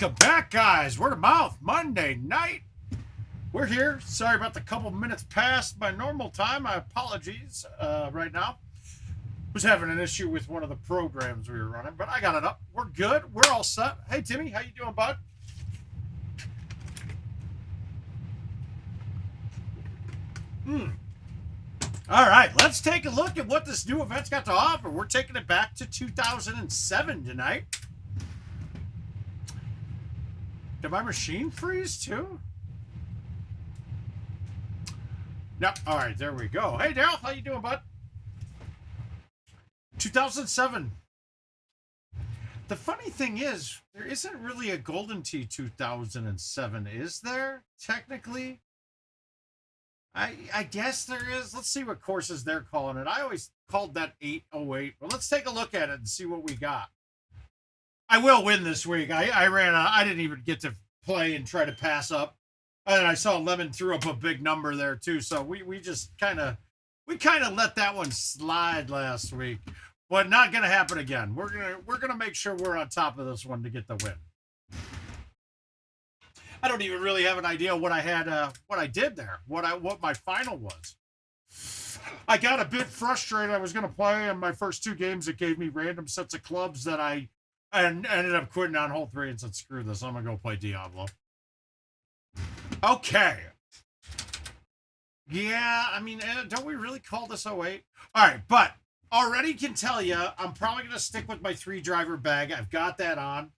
Welcome back, guys. Word of mouth, Monday night. We're here. Sorry about the couple minutes past my normal time. My apologies right now. Was having an issue with one of the programs we were running, but I got it up. We're good. We're all set. Hey, Timmy, how you doing, bud? All right, let's take a look at what this new event's got to offer. We're taking it back to 2007 tonight. Did my machine freeze too? No. All right, there we go. Hey, Daryl, how you doing, bud? 2007. The funny thing is, there isn't really a Golden Tee 2007, is there? Technically, I guess there is. Let's see what courses they're calling it. I always called that 808. Well, let's take a look at it and see what we got. I will win this week. I ran out. I didn't even get to play and try to pass up. And I saw Lemon threw up a big number there too. So we just kind of let that one slide last week. But not gonna happen again. We're gonna make sure we're on top of this one to get the win. I don't even really have an idea what I had, what I did there, what my final was. I got a bit frustrated. I was gonna play, and my first two games it gave me random sets of clubs that I ended up quitting on hole 3 and said, "Screw this! I'm gonna go play Diablo." Okay. Yeah, I mean, don't we really call this 08? All right, but already can tell you, I'm probably going to stick with my 3-driver bag. I've got that on.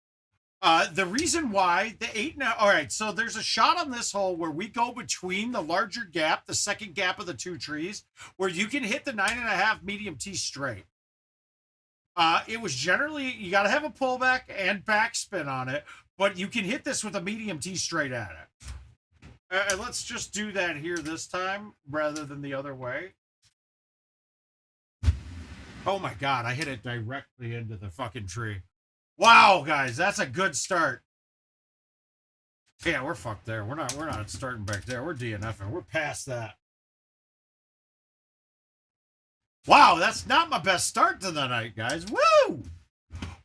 The reason why, the 8 now, all right, so there's a shot on this hole where we go between the larger gap, the second gap of the 2 trees, where you can hit the 9.5 medium tee straight. It was generally, you got to have a pullback and backspin on it, but you can hit this with a medium tee straight at it. And let's just do that here this time rather than the other way. Oh my God, I hit it directly into the fucking tree. Wow, guys, that's a good start. Yeah, we're fucked there. We're not starting back there. We're DNFing. We're past that. Wow, that's not my best start to the night, guys. Woo!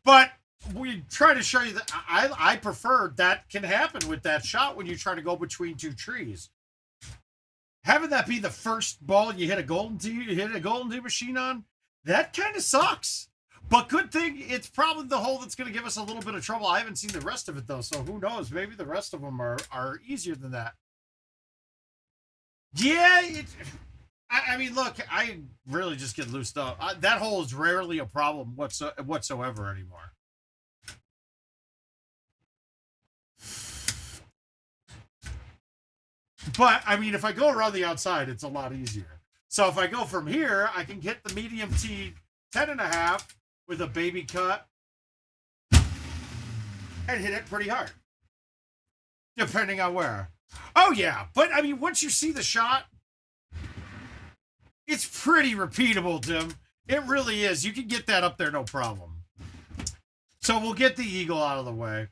But we try to show you that I prefer that can happen with that shot when you try to go between 2 trees. Having that be the first ball you hit a Golden Tee machine on, that kind of sucks. But good thing it's probably the hole that's going to give us a little bit of trouble. I haven't seen the rest of it though, so who knows? Maybe the rest of them are easier than that. Yeah, I mean, look, I really just get loosed up. That hole is rarely a problem whatsoever anymore. But, I mean, if I go around the outside, it's a lot easier. So if I go from here, I can get the medium tee 10.5 with a baby cut and hit it pretty hard. Depending on where. Oh, yeah. But, I mean, once you see the shot, it's pretty repeatable, Tim. It really is. You can get that up there, no problem. So we'll get the eagle out of the way.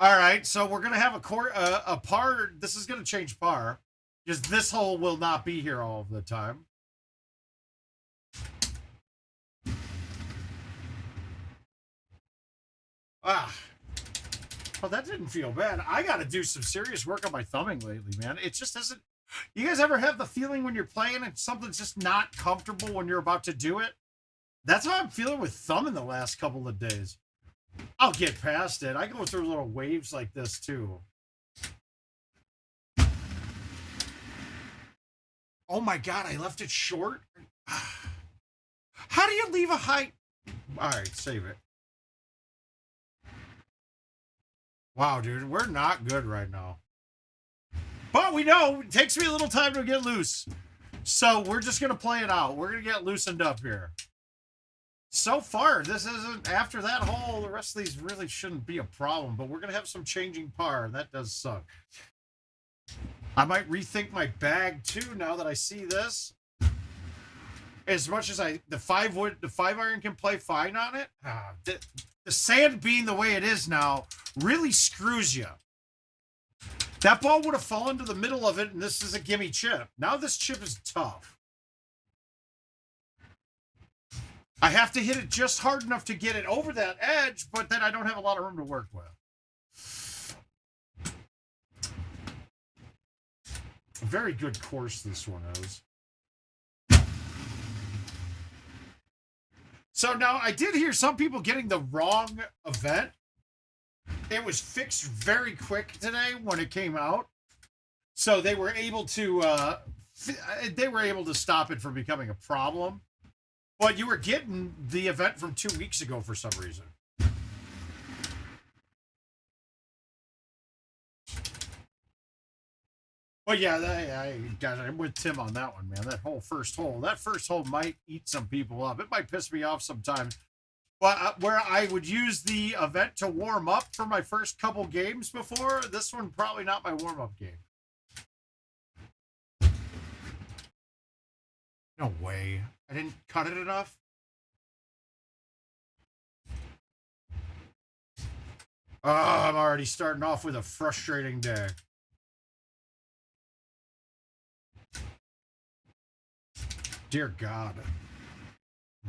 All right, so we're going to have a par. This is going to change par because this hole will not be here all of the time. Well, that didn't feel bad. I got to do some serious work on my thumbing lately, man. It just doesn't. You guys ever have the feeling when you're playing and something's just not comfortable when you're about to do it? That's how I'm feeling with thumbing the last couple of days. I'll get past it. I go through little waves like this too. Oh my God, I left it short. How do you leave a high? All right, save it. Wow, dude, we're not good right now. But we know it takes me a little time to get loose. So we're just going to play it out. We're going to get loosened up here. So far, this isn't, after that hole, the rest of these really shouldn't be a problem, but we're going to have some changing par, and that does suck. I might rethink my bag, too, now that I see this. As much as the 5-iron can play fine on it, the sand being the way it is now really screws you. That ball would have fallen to the middle of it, and this is a gimme chip. Now this chip is tough. I have to hit it just hard enough to get it over that edge, but then I don't have a lot of room to work with. A very good course this one is. So now I did hear some people getting the wrong event. It was fixed very quick today when it came out. So they were able to stop it from becoming a problem. But you were getting the event from 2 weeks ago for some reason. But yeah, I'm with Tim on that one, man. That first hole might eat some people up. It might piss me off sometimes. But where I would use the event to warm up for my first couple games before, this one probably not my warm-up game. No way. I didn't cut it enough? Oh, I'm already starting off with a frustrating day. Dear God.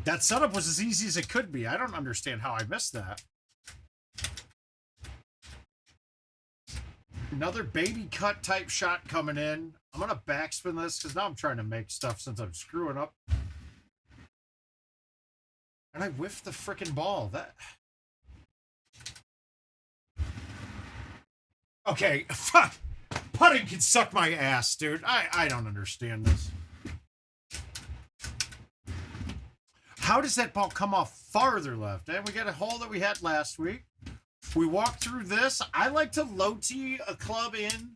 That setup was as easy as it could be. I don't understand how I missed that. Another baby cut type shot coming in. I'm going to backspin this because now I'm trying to make stuff since I'm screwing up. And I whiffed the frickin' ball. That. Okay, fuck. Putting can suck my ass, dude. I don't understand this. How does that ball come off farther left? And we got a hole that we had last week. We walked through this. I like to low tee a club in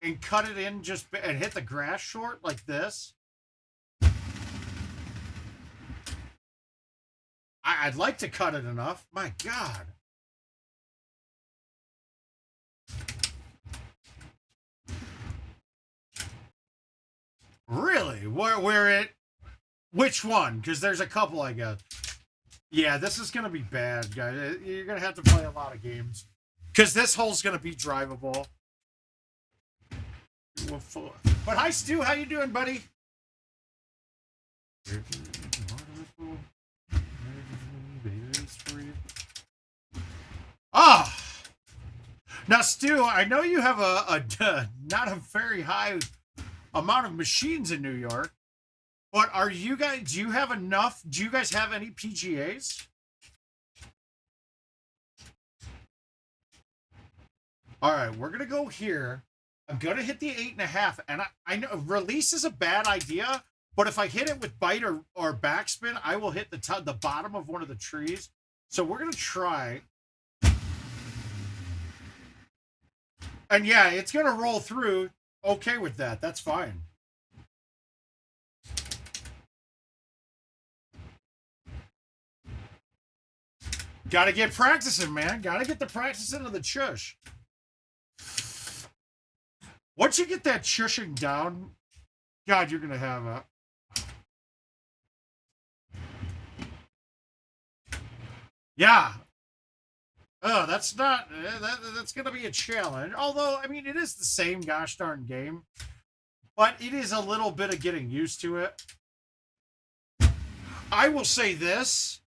and cut it in and hit the grass short like this. I'd like to cut it enough. My God. Really? Which one? Because there's a couple, I guess. Yeah, this is going to be bad, guys. You're going to have to play a lot of games. Because this hole's going to be drivable. But hi, Stu. How you doing, buddy? Ah! Now, Stu, I know you have a not a very high amount of machines in New York. But are you guys, do you have enough? Do you guys have any PGAs? All right, we're going to go here. I'm going to hit the 8.5. And I know release is a bad idea, but if I hit it with bite or backspin, I will hit the bottom of one of the trees. So we're going to try. And yeah, it's going to roll through. Okay with that. That's fine. Gotta get practicing, man. Gotta get the practice into the chush. Once you get that chushing down, God, you're gonna have a... Yeah. Oh, that's not... That's gonna be a challenge. Although, I mean, it is the same gosh darn game. But it is a little bit of getting used to it. I will say this.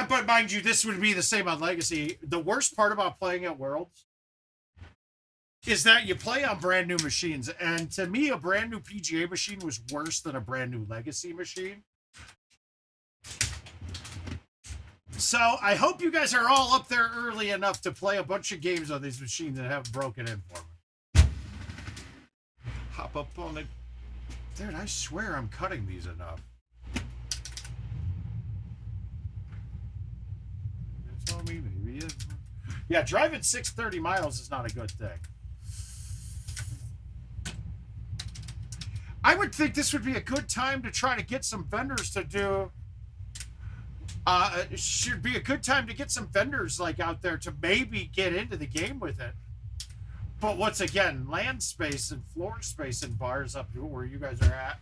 But mind you, this would be the same on Legacy. The worst part about playing at Worlds is that you play on brand new machines. And to me, a brand new PGA machine was worse than a brand new Legacy machine. So I hope you guys are all up there early enough to play a bunch of games on these machines and have broken in for me. Hop up on it. Dude, I swear I'm cutting these enough. Me, maybe. Yeah, driving 630 miles is not a good thing. I would think this would be a good time to try to get some vendors to do. Should be a good time to get some vendors like out there to maybe get into the game with it. But once again, land space and floor space in bars up where you guys are at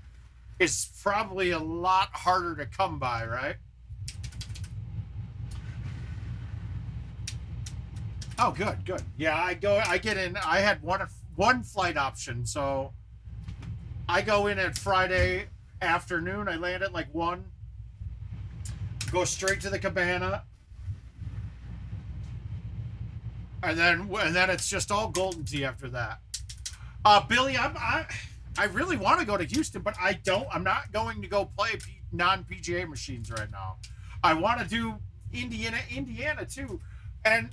is probably a lot harder to come by, right? Oh, good, good. Yeah, I get in. I had one flight option, so I go in at Friday afternoon. I land at like 1. Go straight to the cabana, and then it's just all Golden Tee after that. Billy, I really want to go to Houston, but I'm not going to go play non-PGA machines right now. I want to do Indiana too. And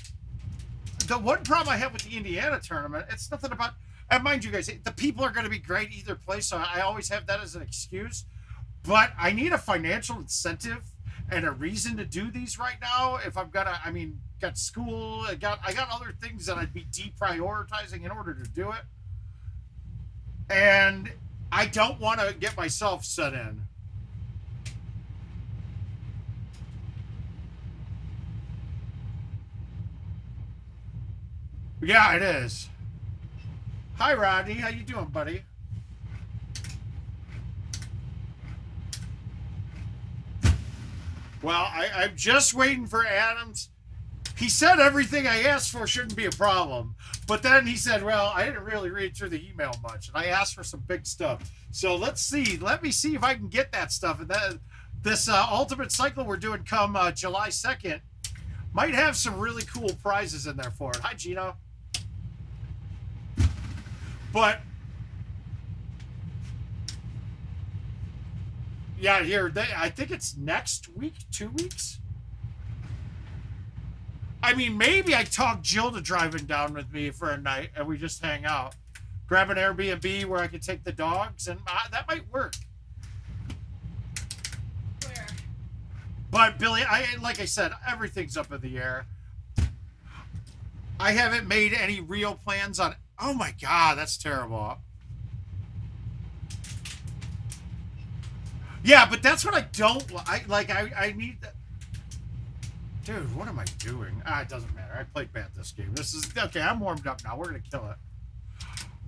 the one problem I have with the Indiana tournament, it's nothing about, and mind you guys, the people are going to be great either place, so I always have that as an excuse. But I need a financial incentive and a reason to do these right now. If I'm gonna, I mean, got school, I got other things that I'd be deprioritizing in order to do it. And I don't want to get myself set in. Yeah, it is. Hi, Rodney. How you doing, buddy? Well, I'm just waiting for Adams. He said everything I asked for shouldn't be a problem. But then he said, well, I didn't really read through the email much. And I asked for some big stuff. So let's see. Let me see if I can get that stuff. And this ultimate cycle we're doing come July 2nd might have some really cool prizes in there for it. Hi, Gino. But yeah, here, I think it's next week, 2 weeks. I mean, maybe I talk Jill to driving down with me for a night and we just hang out. Grab an Airbnb where I can take the dogs, and that might work. Where? But Billy, like I said, everything's up in the air. I haven't made any real plans on. Oh my God, that's terrible. Yeah, but that's what I don't like. I need that. Dude, what am I doing? It doesn't matter. I played bad this game. This is okay. I'm warmed up now. We're gonna kill it.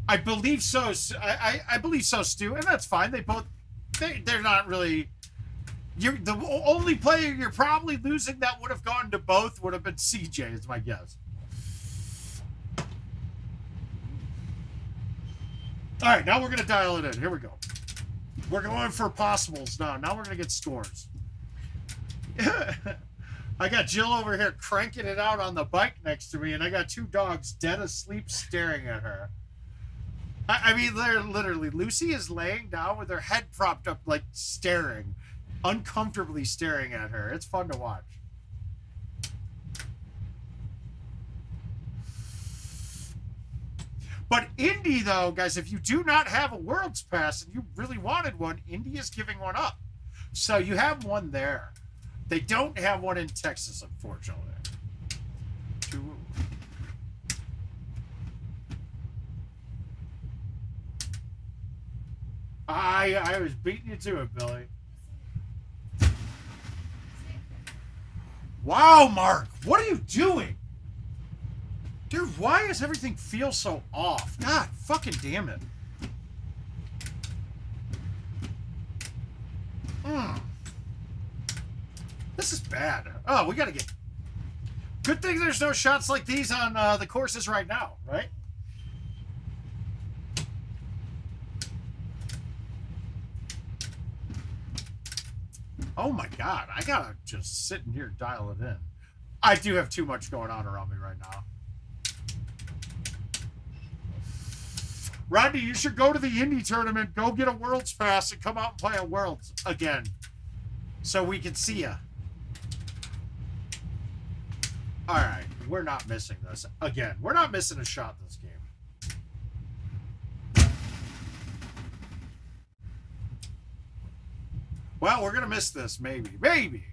I believe so. I believe so, Stu, and that's fine. They're not really. You're the only player you're probably losing that would have gone to both would have been CJ, is my guess. All right, now we're gonna dial it in. Here we go. We're going for possibles now. Now we're gonna get scores. I got Jill over here cranking it out on the bike next to me, and I got two dogs dead asleep staring at her. I mean, they're literally, Lucy is laying down with her head propped up, like staring, uncomfortably staring at her. It's fun to watch. But Indy, though, guys, if you do not have a World's Pass and you really wanted one, Indy is giving one up. So you have one there. They don't have one in Texas, unfortunately. I was beating you to it, Billy. Wow, Mark, what are you doing? Dude, why does everything feel so off? God fucking damn it. This is bad. Oh, we gotta get... Good thing there's no shots like these on the courses right now, right? Oh my God, I gotta just sit in here and dial it in. I do have too much going on around me right now. Rodney, you should go to the Indy tournament, go get a World's Pass, and come out and play a Worlds again. So we can see ya. Alright, we're not missing this. Again, we're not missing a shot this game. Well, we're going to miss this, maybe. Maybe.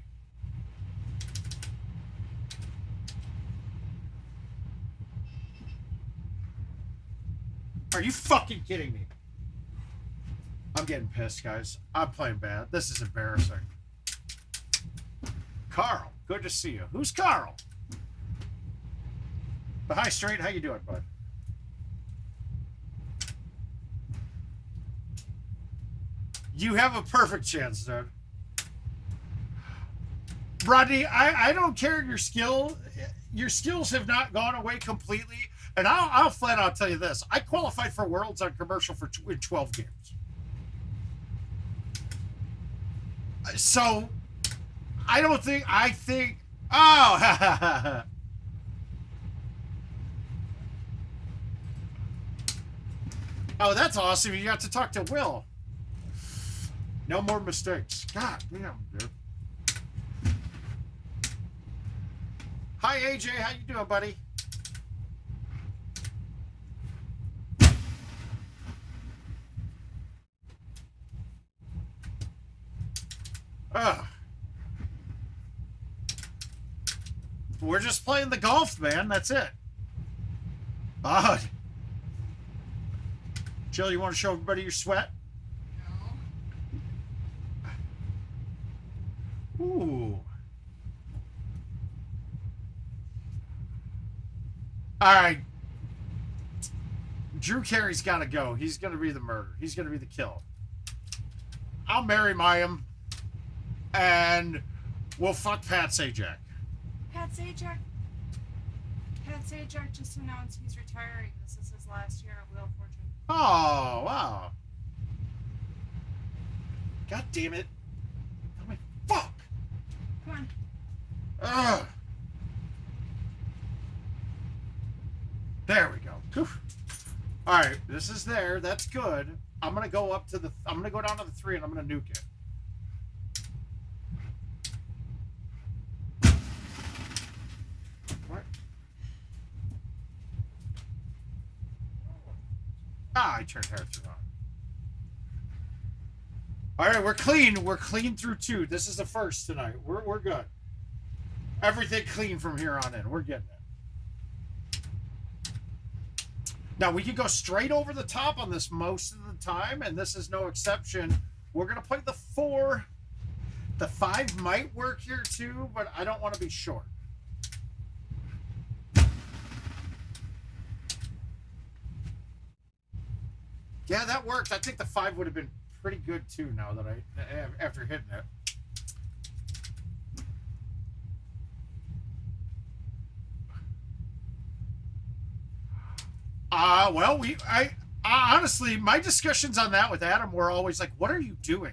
Are you fucking kidding me? I'm getting pissed, guys. I'm playing bad. This is embarrassing. Carl, good to see you. Who's Carl? But hi, Straight. How you doing, bud? You have a perfect chance, dude. Rodney, I don't care your skill. Your skills have not gone away completely. And I'll flat out tell you this. I qualified for Worlds on commercial for 12 games. So, I think, oh, Oh, that's awesome. You got to talk to Will. No more mistakes. God damn, dude. Hi, AJ. How you doing, buddy? Ugh. We're just playing the golf, man. That's it. Odd. Jill, you want to show everybody your sweat? No. Ooh. All right. Drew Carey's got to go. He's going to be the murder. He's going to be the kill. I'll marry Mayim, and we'll fuck Pat Sajak. Pat Sajak just announced he's retiring. This is his last year at Wheel of Fortune. Oh, wow. God damn it. Oh my fuck. Come on. Ugh. There we go. Whew. All right, this is there. That's good. I'm gonna go up to the. I'm gonna go down to the 3, and I'm gonna nuke it. What? Ah, I turned hair through on. All right, we're clean. We're clean through 2. This is the first tonight. We're good. Everything clean from here on in. We're getting it. Now, we can go straight over the top on this most of the time, and this is no exception. We're going to play the 4. The 5 might work here too, but I don't want to be short. Yeah, that worked. I think the 5 would have been pretty good too now that after hitting it. Well, I honestly, my discussions on that with Adam were always like, what are you doing?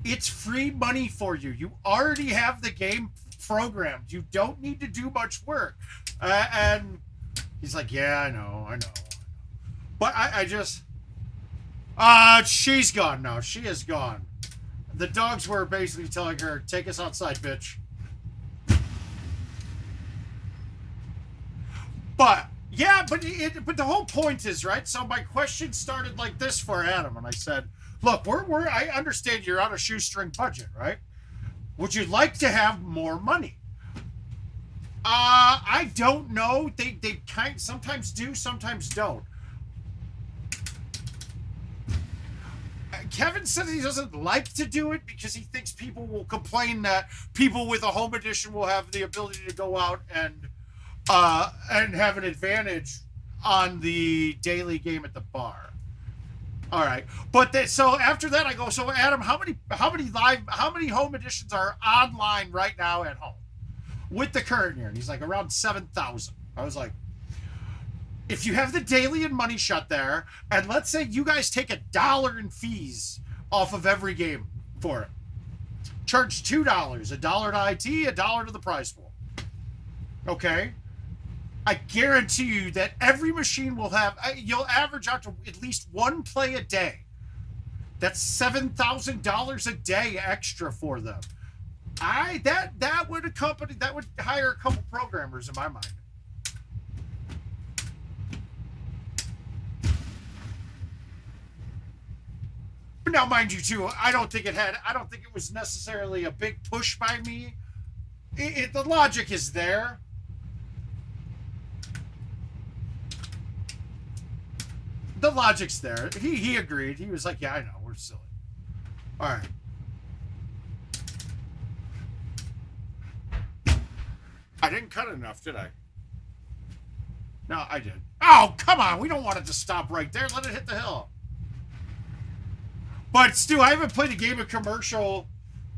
It's free money for you. You already have the game programmed. You don't need to do much work. And he's like, yeah, I know. But I just, she's gone now. She is gone. The dogs were basically telling her, take us outside, bitch. But yeah, but the whole point is, right? So my question started like this for Adam, and I said, look, I understand you're on a shoestring budget, right? Would you like to have more money? I don't know. They sometimes do, sometimes don't. Kevin says he doesn't like to do it because he thinks people will complain that people with a home edition will have the ability to go out and have an advantage on the daily game at the bar. All right, but so after that, I go. So Adam, how many home editions are online right now at home with the current year? And he's like around 7,000. I was like, if you have the daily and money shot there, and let's say you guys take $1 in fees off of every game for it, charge $2, $1 to IT, $1 to the prize pool. Okay. I guarantee you that every machine will have, you'll average out to at least 1 play a day. That's $7,000 a day extra for them. That would hire a couple programmers in my mind. Now, mind you, too, I don't think it was necessarily a big push by me. The logic is there. The logic's there. He agreed. He was like, yeah, I know. We're silly. All right. I didn't cut enough, did I? No, I did. Oh, come on. We don't want it to stop right there. Let it hit the hill. But, Stu, I haven't played a game of commercial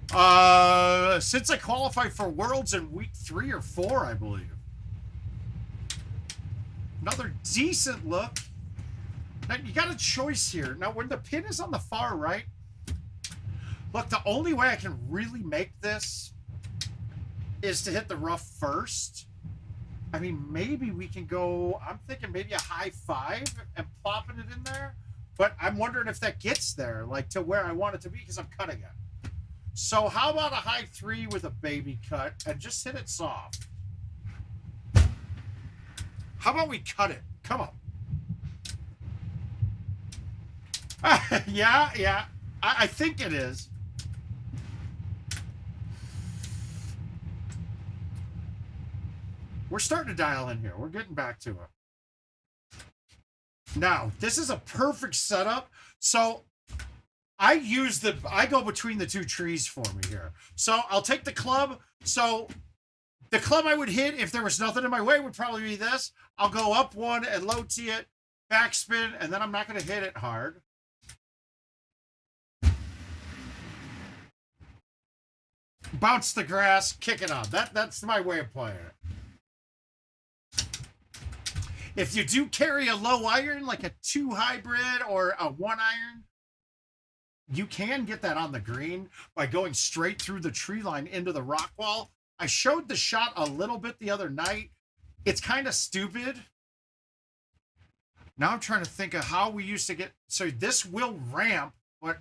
since I qualified for Worlds in week 3 or 4, I believe. Another decent look. Now, you got a choice here. Now, when the pin is on the far right, look, the only way I can really make this is to hit the rough first. I mean, maybe we can go, I'm thinking maybe a high 5 and plopping it in there. But I'm wondering if that gets there, like to where I want it to be, because I'm cutting it. So how about a high 3 with a baby cut and just hit it soft? How about we cut it? Come on. Yeah. I think it is. We're starting to dial in here. We're getting back to it. Now, this is a perfect setup. So I go between the two trees for me here. So I'll take the club. So the club I would hit if there was nothing in my way would probably be this. I'll go up one and low tee it, backspin, and then I'm not going to hit it hard. Bounce the grass, kick it on. That's my way of playing it. If you do carry a low iron, like a 2 hybrid or a 1 iron, you can get that on the green by going straight through the tree line into the rock wall. I showed the shot a little bit the other night. It's kind of stupid. Now I'm trying to think of how we used to get... So this will ramp, but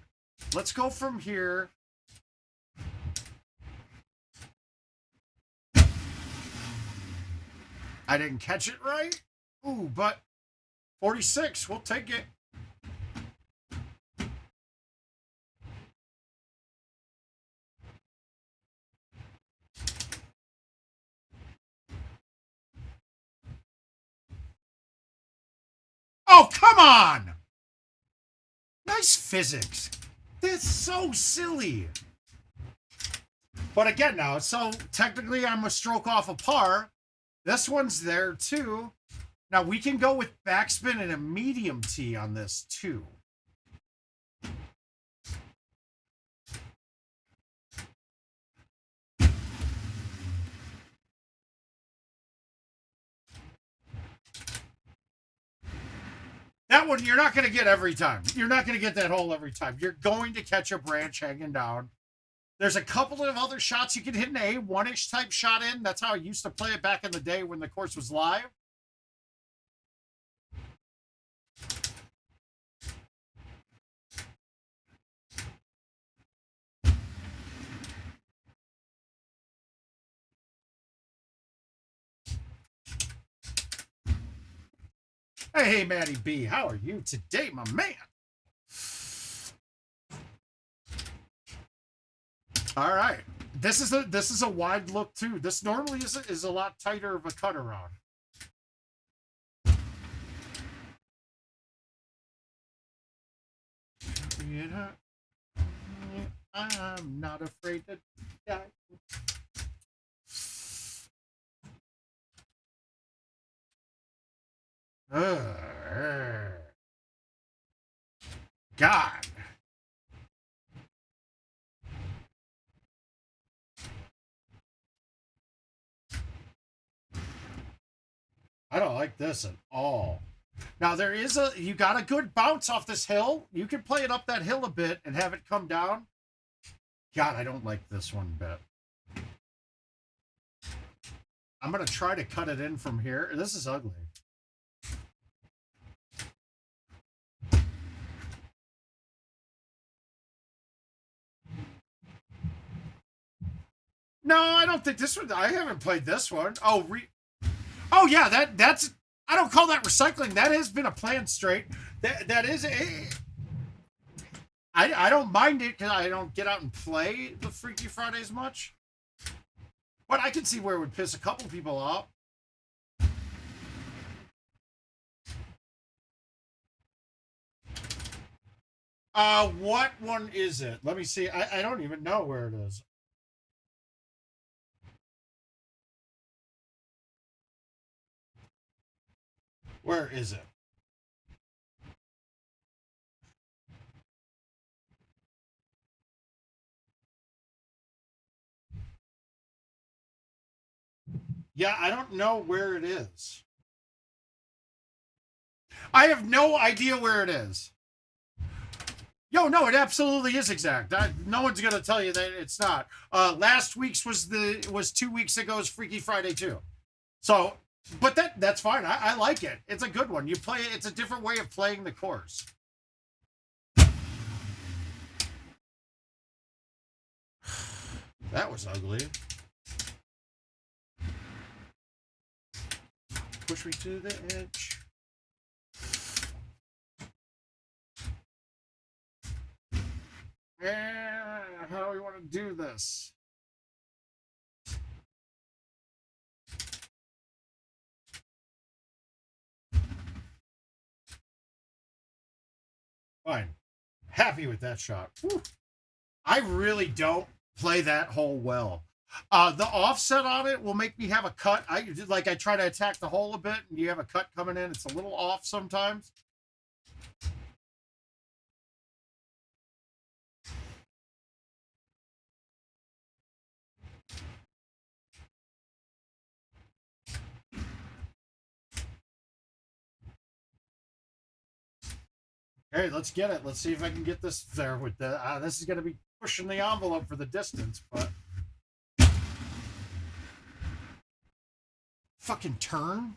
let's go from here. I didn't catch it right. Ooh, but 46, we'll take it. Oh, come on! Nice physics. That's so silly. But again now, so technically I'm a stroke off a par. This one's there too. Now we can go with backspin and a medium tee on this too. That one you're not going to get every time. You're not going to get that hole every time. You're going to catch a branch hanging down. There's a couple of other shots you can hit an A1-ish type shot in. That's how I used to play it back in the day when the course was live. Hey, Matty B, how are you today, my man? All right, this is a wide look too. This normally is a lot tighter of a cut around. You know, I'm not afraid to die. God. I don't like this at all. Now you got a good bounce off this hill. You can play it up that hill a bit and have it come down. God, I don't like this one bit. I'm going to try to cut it in from here. This is ugly. No, I don't think this one. I haven't played this one. Oh, yeah, that's. I don't call that recycling. That has been a planned straight. That is a. I don't mind it because I don't get out and play the Freaky Fridays much. But I can see where it would piss a couple people off. What one is it? Let me see. I don't even know where it is. Where is it? Yeah, I don't know where it is. I have no idea where it is. Yo, no, it absolutely is exact. No one's gonna tell you that it's not. Last week's was 2 weeks ago's Freaky Friday too. So, but that's fine. I like it. It's a good one. You play it. It's a different way of playing the course. That was ugly. Push me to the edge. Yeah, how do we want to do this? Fine. Happy with that shot. Whew. I really don't play that hole well. The offset on it will make me have a cut. I try to attack the hole a bit, and you have a cut coming in. It's a little off sometimes. Hey, let's get it. Let's see if I can get this there with the. This is going to be pushing the envelope for the distance, but fucking turn.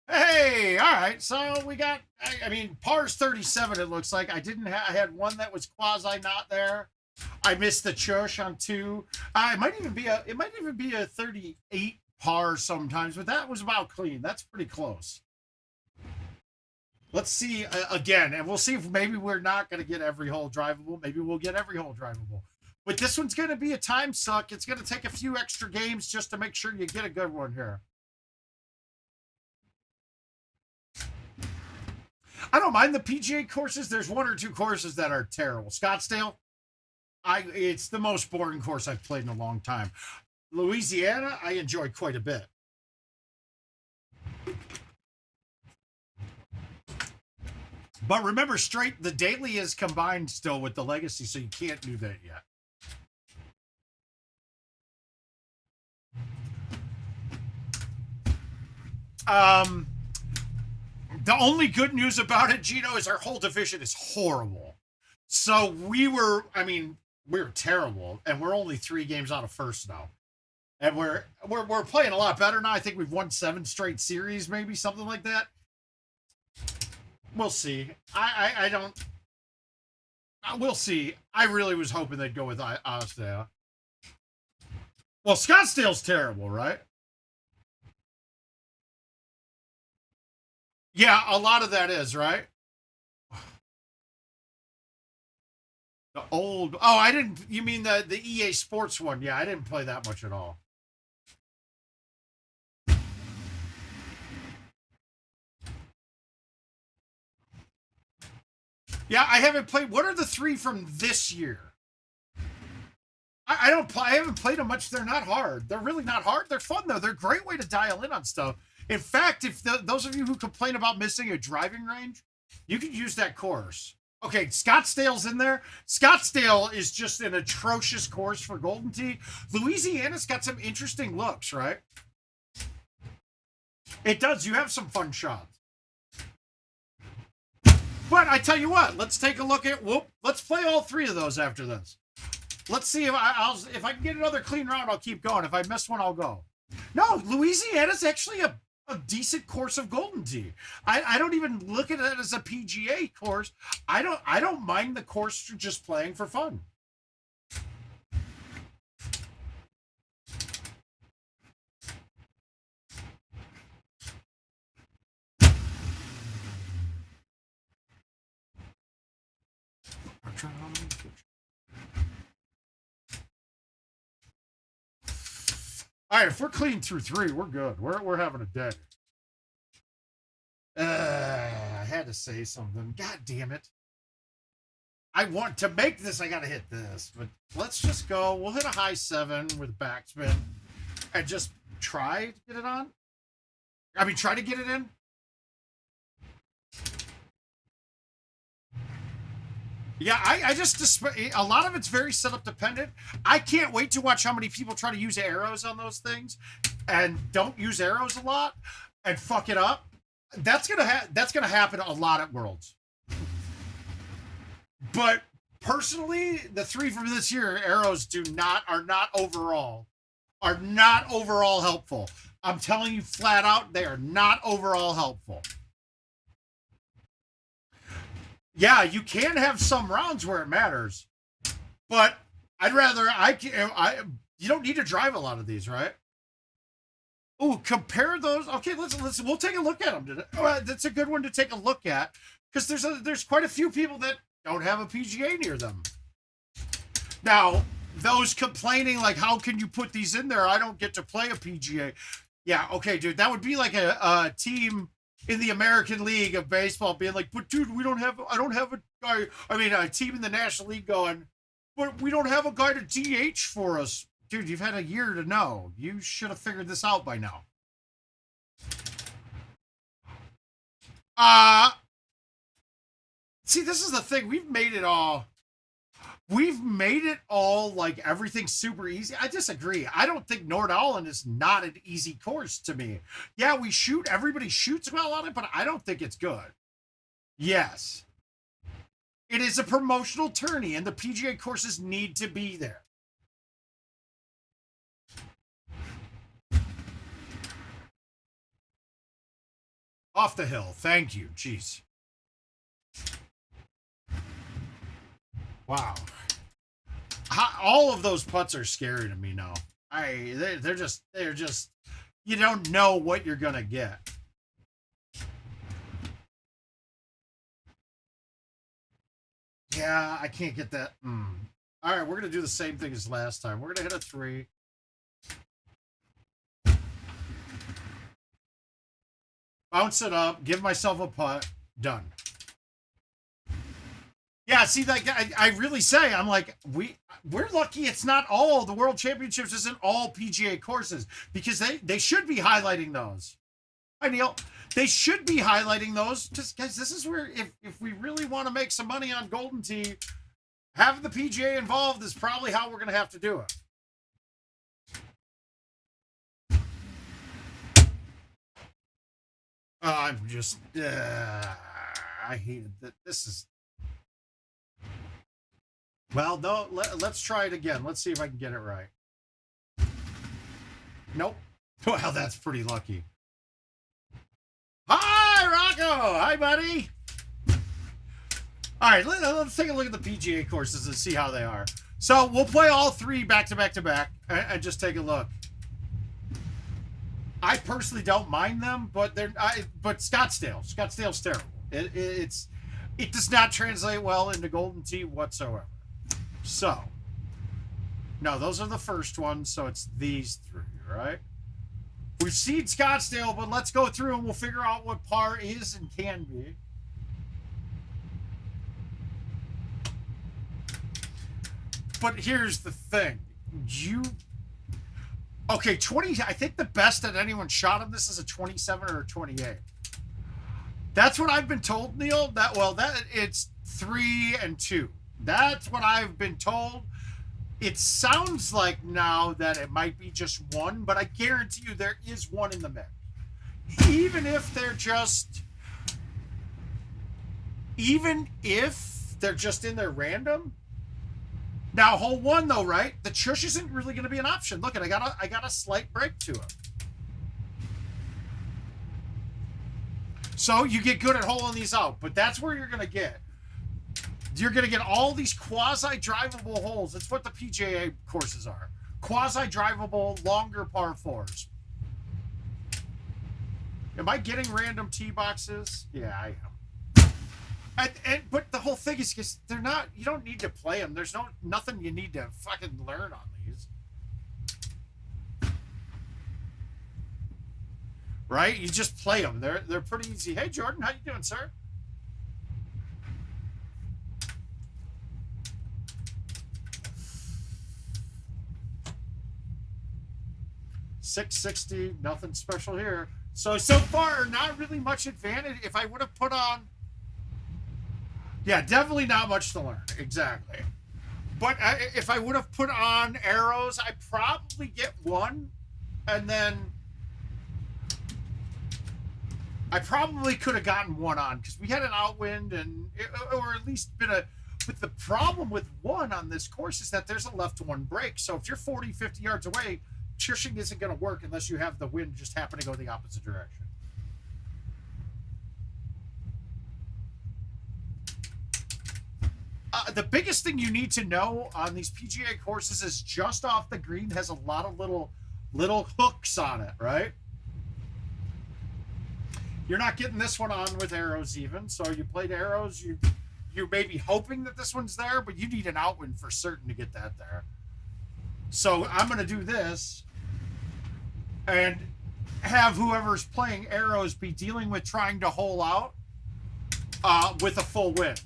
Hey, all right. So we got. I mean, par's 37. It looks like I didn't. I had one that was quasi not there. I missed the chush on 2. It might even be a. It might even be a 38 par sometimes, but that was about clean. That's pretty close. Let's see again, and we'll see if maybe we're not going to get every hole drivable. Maybe we'll get every hole drivable. But this one's going to be a time suck. It's going to take a few extra games just to make sure you get a good one here. I don't mind the PGA courses. There's 1 or 2 courses that are terrible. Scottsdale, it's the most boring course I've played in a long time. Louisiana, I enjoyed quite a bit. But remember, the daily is combined still with the legacy, so you can't do that yet. The only good news about it, Gino, is our whole division is horrible. So we were terrible, and we're only 3 games out of first now. And we're playing a lot better now. I think we've won 7 straight series, maybe something like that. We'll see. I don't. We'll see. I really was hoping they'd go with Osdale. Well, Scottsdale's terrible, right? Yeah, a lot of that is, right? The old. Oh, I didn't. You mean the EA Sports one? Yeah, I didn't play that much at all. Yeah, I haven't played. What are the 3 from this year? I don't play. I haven't played them much. They're not hard. They're really not hard. They're fun though. They're a great way to dial in on stuff. In fact, if those of you who complain about missing a driving range, you could use that course. Okay, Scottsdale's in there. Scottsdale is just an atrocious course for Golden Tee. Louisiana's got some interesting looks, right? It does. You have some fun shots. But I tell you what, let's take a look at. Let's play all 3 of those after this. Let's see if I can get another clean round. I'll keep going. If I miss one, I'll go. No, Louisiana's actually a decent course of Golden Tee. I don't even look at it as a PGA course. I don't mind the course for just playing for fun. All right, if we're clean through 3, we're good. We're having a day. I had to say something. God damn it. I want to make this. I got to hit this. But let's just go. We'll hit a high 7 with backspin and just try to get it on. Try to get it in. Yeah, I just a lot of it's very setup dependent. I can't wait to watch how many people try to use arrows on those things and don't use arrows a lot and fuck it up. That's gonna happen a lot at Worlds. But personally, the 3 from this year, arrows are not overall helpful. I'm telling you flat out, they are not overall helpful. Yeah, you can have some rounds where it matters, but I'd rather you don't need to drive a lot of these, right? Oh, compare those. Okay, we'll take a look at them today. That's a good one to take a look at because there's quite a few people that don't have a PGA near them. Now, those complaining like, how can you put these in there? I don't get to play a PGA. Yeah, okay, dude, that would be like a team in the American League of Baseball being like, but dude, I don't have a guy. I mean, a team in the National League going, but we don't have a guy to DH for us. Dude, you've had a year to know. You should have figured this out by now. See, this is the thing. We've made it all like everything's super easy. I disagree. I don't think Nordalen is not an easy course to me. Yeah, everybody shoots well on it, but I don't think it's good. Yes. It is a promotional tourney, and the PGA courses need to be there. Off the hill. Thank you. Jeez. Wow. All of those putts are scary to me now. They're just you don't know what you're gonna get. Yeah, I can't get that. All right, we're gonna do the same thing as last time. We're gonna hit a 3. Bounce it up, give myself a putt, done. Yeah, see, like I really say, I'm like, we're lucky it's not all the World Championships isn't all PGA courses because they should be highlighting those. Hi, Neil. They should be highlighting those. Just guys, this is where if we really want to make some money on Golden Tee, having the PGA involved is probably how we're going to have to do it. I'm just, I hated that. This is, well, no, let's try it again. Let's see if I can get it right. Nope. Well, that's pretty lucky. Hi, Rocco. Hi, buddy. All right, let's take a look at the PGA courses and see how they are. So we'll play all 3 back to back to back and just take a look. I personally don't mind them, but but Scottsdale's terrible. It does not translate well into Golden Tee whatsoever. So, no, those are the first ones. So it's these 3, right? We've seen Scottsdale, but let's go through and we'll figure out what par is and can be. But here's the thing. Okay, 20, I think the best that anyone shot on this is a 27 or a 28. That's what I've been told, Neil. That it's 3 and 2. That's what I've been told. It sounds like now that it might be just 1, but I guarantee you there is 1 in the mix. Even if they're just in there random. Now, hole 1 though, right? The chush isn't really going to be an option. Look, I got a slight break to it. So you get good at holing these out, but that's where you're going to get. You're going to get all these quasi-drivable holes. That's what the PGA courses are. Quasi-drivable, longer par 4s. Am I getting random tee boxes? Yeah, I am. But the whole thing is because they're not. You don't need to play them. There's nothing you need to fucking learn on these, right? You just play them. They're pretty easy. Hey, Jordan, how you doing, sir? $660, nothing special here. So far, not really much advantage. If I would have put on. Yeah, definitely not much to learn. Exactly. But if I would have put on arrows, I'd probably get 1. And then I probably could have gotten 1 on because we had an outwind or at least been a. But the problem with 1 on this course is that there's a left 1 break. So if you're 40, 50 yards away, chushing isn't going to work unless you have the wind just happen to go the opposite direction. the biggest thing you need to know on these PGA courses is just off the green has a lot of little hooks on it, right? You're not getting this one on with arrows even. So you played arrows, you're maybe hoping that this one's there, but you need an outwind for certain to get that there. So I'm going to do this and have whoever's playing arrows be dealing with trying to hole out with a full wind.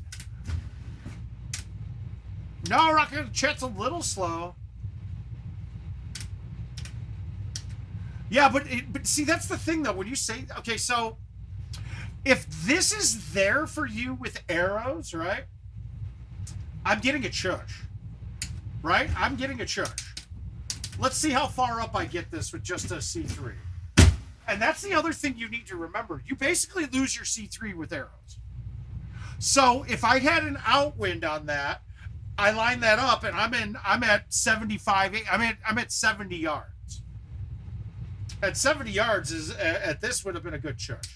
No, Rocket Chet's a little slow. Yeah, but see, that's the thing though. When you say, okay, so if this is there for you with arrows, right? I'm getting a chush, right? I'm getting a chush. Let's see how far up I get this with just a C3. And that's the other thing you need to remember. You basically lose your C3 with arrows. So if I had an outwind on that, I line that up and I'm at 75, I'm at 70 yards. At 70 yards is at this would have been a good chush.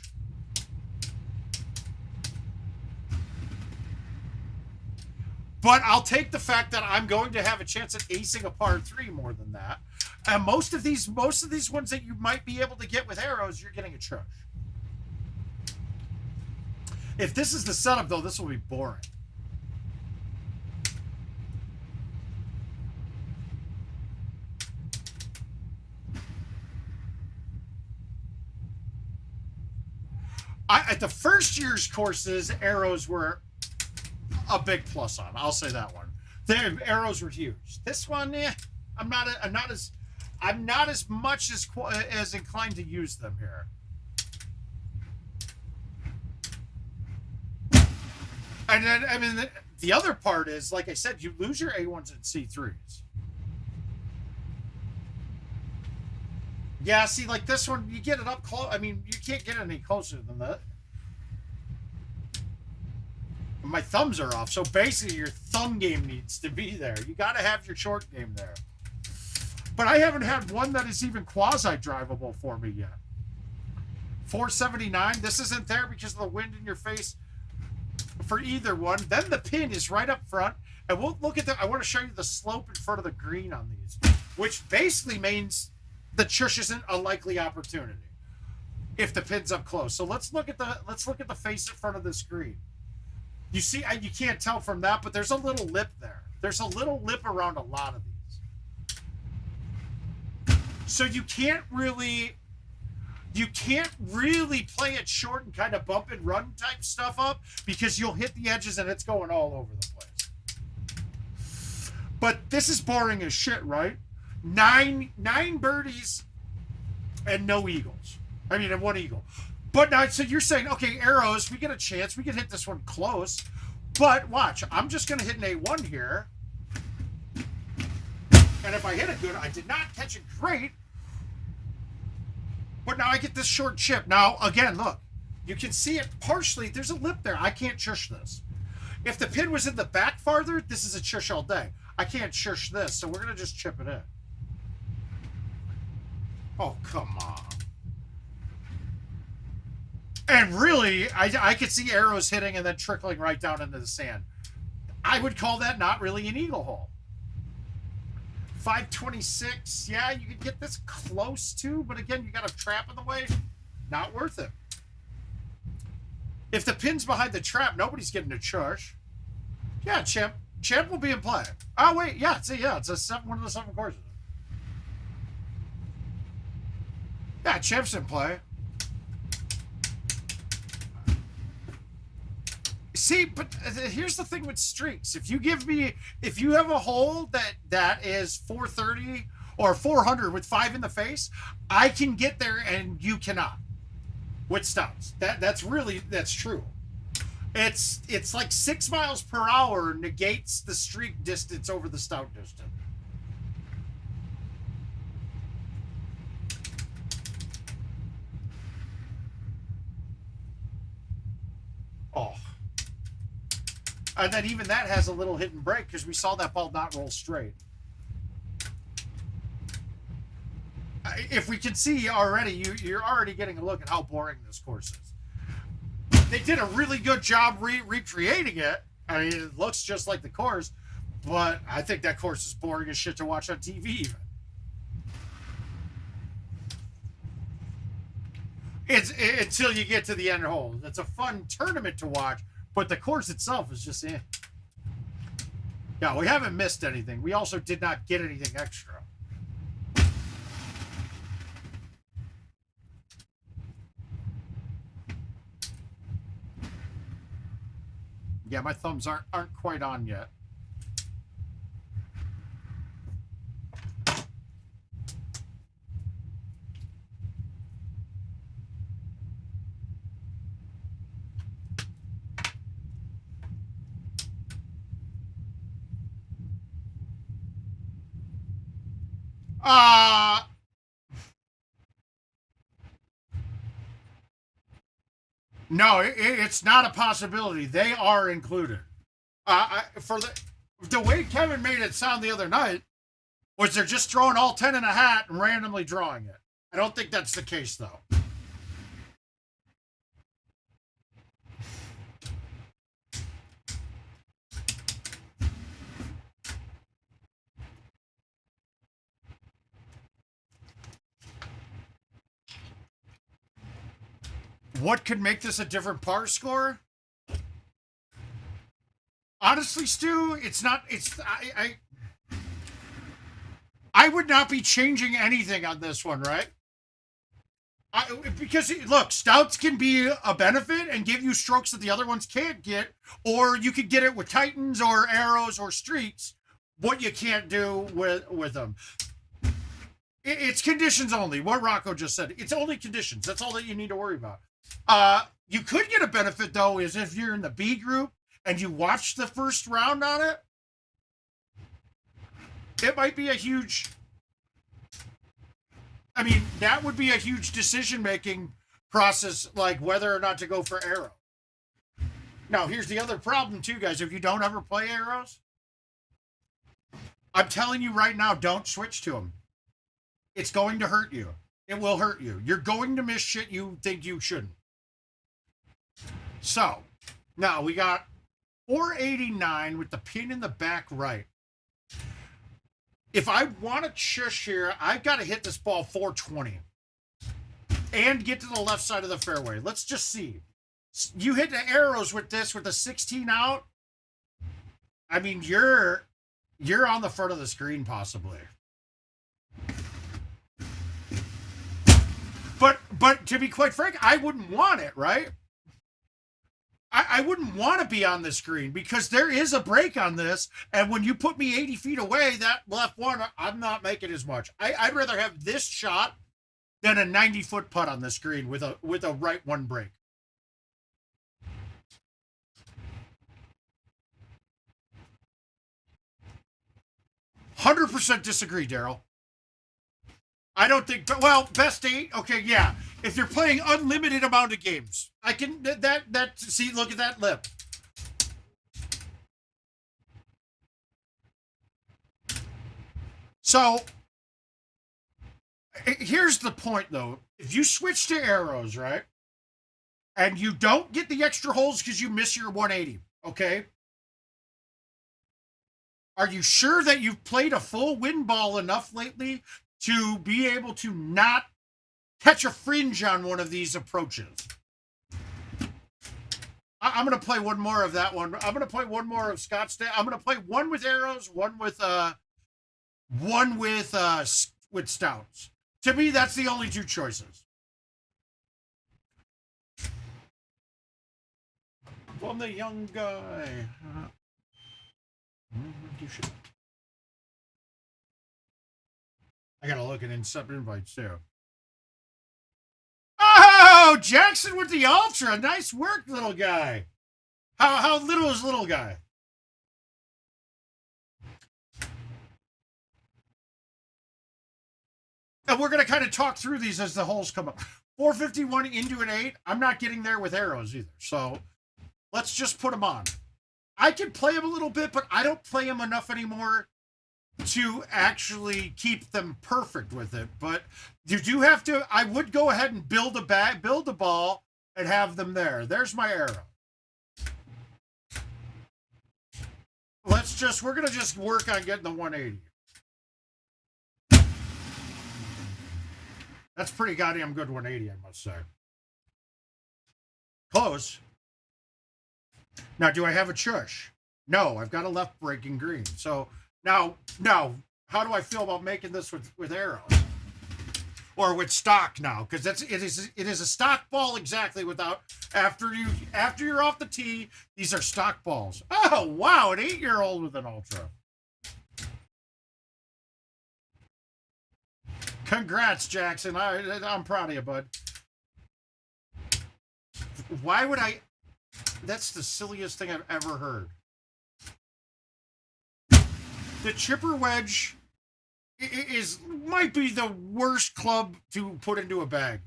But I'll take the fact that I'm going to have a chance at acing a par 3 more than that. And most of these ones that you might be able to get with arrows, you're getting a chush. If this is the setup though, this will be boring. At the first year's courses, arrows were a big plus on. I'll say that one. The arrows were huge. This one, I'm not as much as inclined to use them here. And then, I mean, the other part is, like I said, you lose your A1s and C3s. Yeah, see, like this one, you get it up close. I mean, you can't get any closer than that. My thumbs are off, so basically your thumb game needs to be there. You got to have your short game there. But I haven't had one that is even quasi-drivable for me yet. 479, this isn't there because of the wind in your face for either one. Then the pin is right up front. And we'll look at I want to show you the slope in front of the green on these, which basically means the chush isn't a likely opportunity if the pin's up close. So let's look at the face in front of this green. You see, you can't tell from that, but there's a little lip there. There's a little lip around a lot of these. So you can't really play it short and kind of bump and run type stuff up because you'll hit the edges and it's going all over the place. But this is boring as shit, right? Nine birdies and no eagles. I mean, and one eagle. But now, so you're saying, okay, arrows, we get a chance. We can hit this one close. But watch, I'm just going to hit an A1 here. And if I hit it good, I did not catch it great. But now I get this short chip. Now, again, look. You can see it partially. There's a lip there. I can't chush this. If the pin was in the back farther, this is a chush all day. I can't chush this, so we're going to just chip it in. Oh, come on. And really, I could see arrows hitting and then trickling right down into the sand. I would call that not really an eagle hole. 526, yeah, you could get this close to, but again, you got a trap in the way. Not worth it. If the pin's behind the trap, nobody's getting a chush. Yeah, Champ will be in play. Oh, wait, yeah, it's one of the 7 courses. Yeah, Champ's in play. See, but here's the thing with streaks. If you have a hole that is 430 or 400 with 5 in the face, I can get there and you cannot with stouts. That's true. It's like 6 miles per hour negates the streak distance over the stout distance. Oh. And then even that has a little hidden break because we saw that ball not roll straight. If we can see already, you're already getting a look at how boring this course is. They did a really good job recreating it, I mean, it looks just like the course, but I think that course is boring as shit to watch on TV even. Until you get to the end hole. It's a fun tournament to watch, but the course itself is just Yeah, we haven't missed anything. We also did not get anything extra. Yeah, my thumbs aren't quite on yet. No, it's not a possibility. They are included. For the way Kevin made it sound the other night was they're just throwing all 10 in a hat and randomly drawing it. I don't think that's the case, though. What could make this a different par score? Honestly, Stu, it's not. I would not be changing anything on this one, right? Because look, stouts can be a benefit and give you strokes that the other ones can't get, or you could get it with titans or arrows or streaks. What you can't do with them. It's conditions only. What Rocco just said. It's only conditions. That's all that you need to worry about. You could get a benefit though, is if you're in the B group and you watch the first round on it. It might be a huge. I mean, that would be a huge decision-making process, like whether or not to go for arrow. Now, here's the other problem too, guys. If you don't ever play arrows, I'm telling you right now, don't switch to them. It's going to hurt you. It will hurt you. You're going to miss shit you think you shouldn't. So, now we got 489 with the pin in the back right. If I want to shush here, I've got to hit this ball 420 and get to the left side of the fairway. Let's just see. You hit the arrows with this with the 16 out. I mean, you're on the front of the screen possibly. But to be quite frank, I wouldn't want it, right? I wouldn't want to be on the screen because there is a break on this. And when you put me 80 feet away, that left one, I'm not making as much. I'd rather have this shot than a 90-foot putt on the screen with a right one break. %100 disagree, Daryl. I don't think, well, best 8. Okay. Yeah. If you're playing unlimited amount of games, I can see, look at that lip. So here's the point though. If you switch to arrows, right? And you don't get the extra holes because you miss your 180. Okay. Are you sure that you've played a full wind ball enough lately to be able to not catch a fringe on one of these approaches? I'm going to play one more of that one. I'm going to play one more of Scottsdale. I'm going to play one with arrows, one with stouts. To me, that's the only two choices. I'm the young guy. You should. I gotta look at sub invites too. Oh, Jackson with the ultra. Nice work, little guy. How little is little guy? And we're gonna kind of talk through these as the holes come up. 451 into an 8. I'm not getting there with arrows either. So let's just put them on. I can play them a little bit, but I don't play them enough anymore to actually keep them perfect with it. But you do have to, I would go ahead and build a ball and have them there. There's my arrow. we're going to just work on getting the 180. That's pretty goddamn good 180, I must say. Close. Now, do I have a chush? No, I've got a left breaking green. So now, how do I feel about making this with arrows? Or with stock now? Because it is a stock ball exactly without after you're off the tee, these are stock balls. Oh wow, an 8-year-old with an ultra. Congrats, Jackson. I'm proud of you, bud. Why would I? That's the silliest thing I've ever heard. The chipper wedge might be the worst club to put into a bag.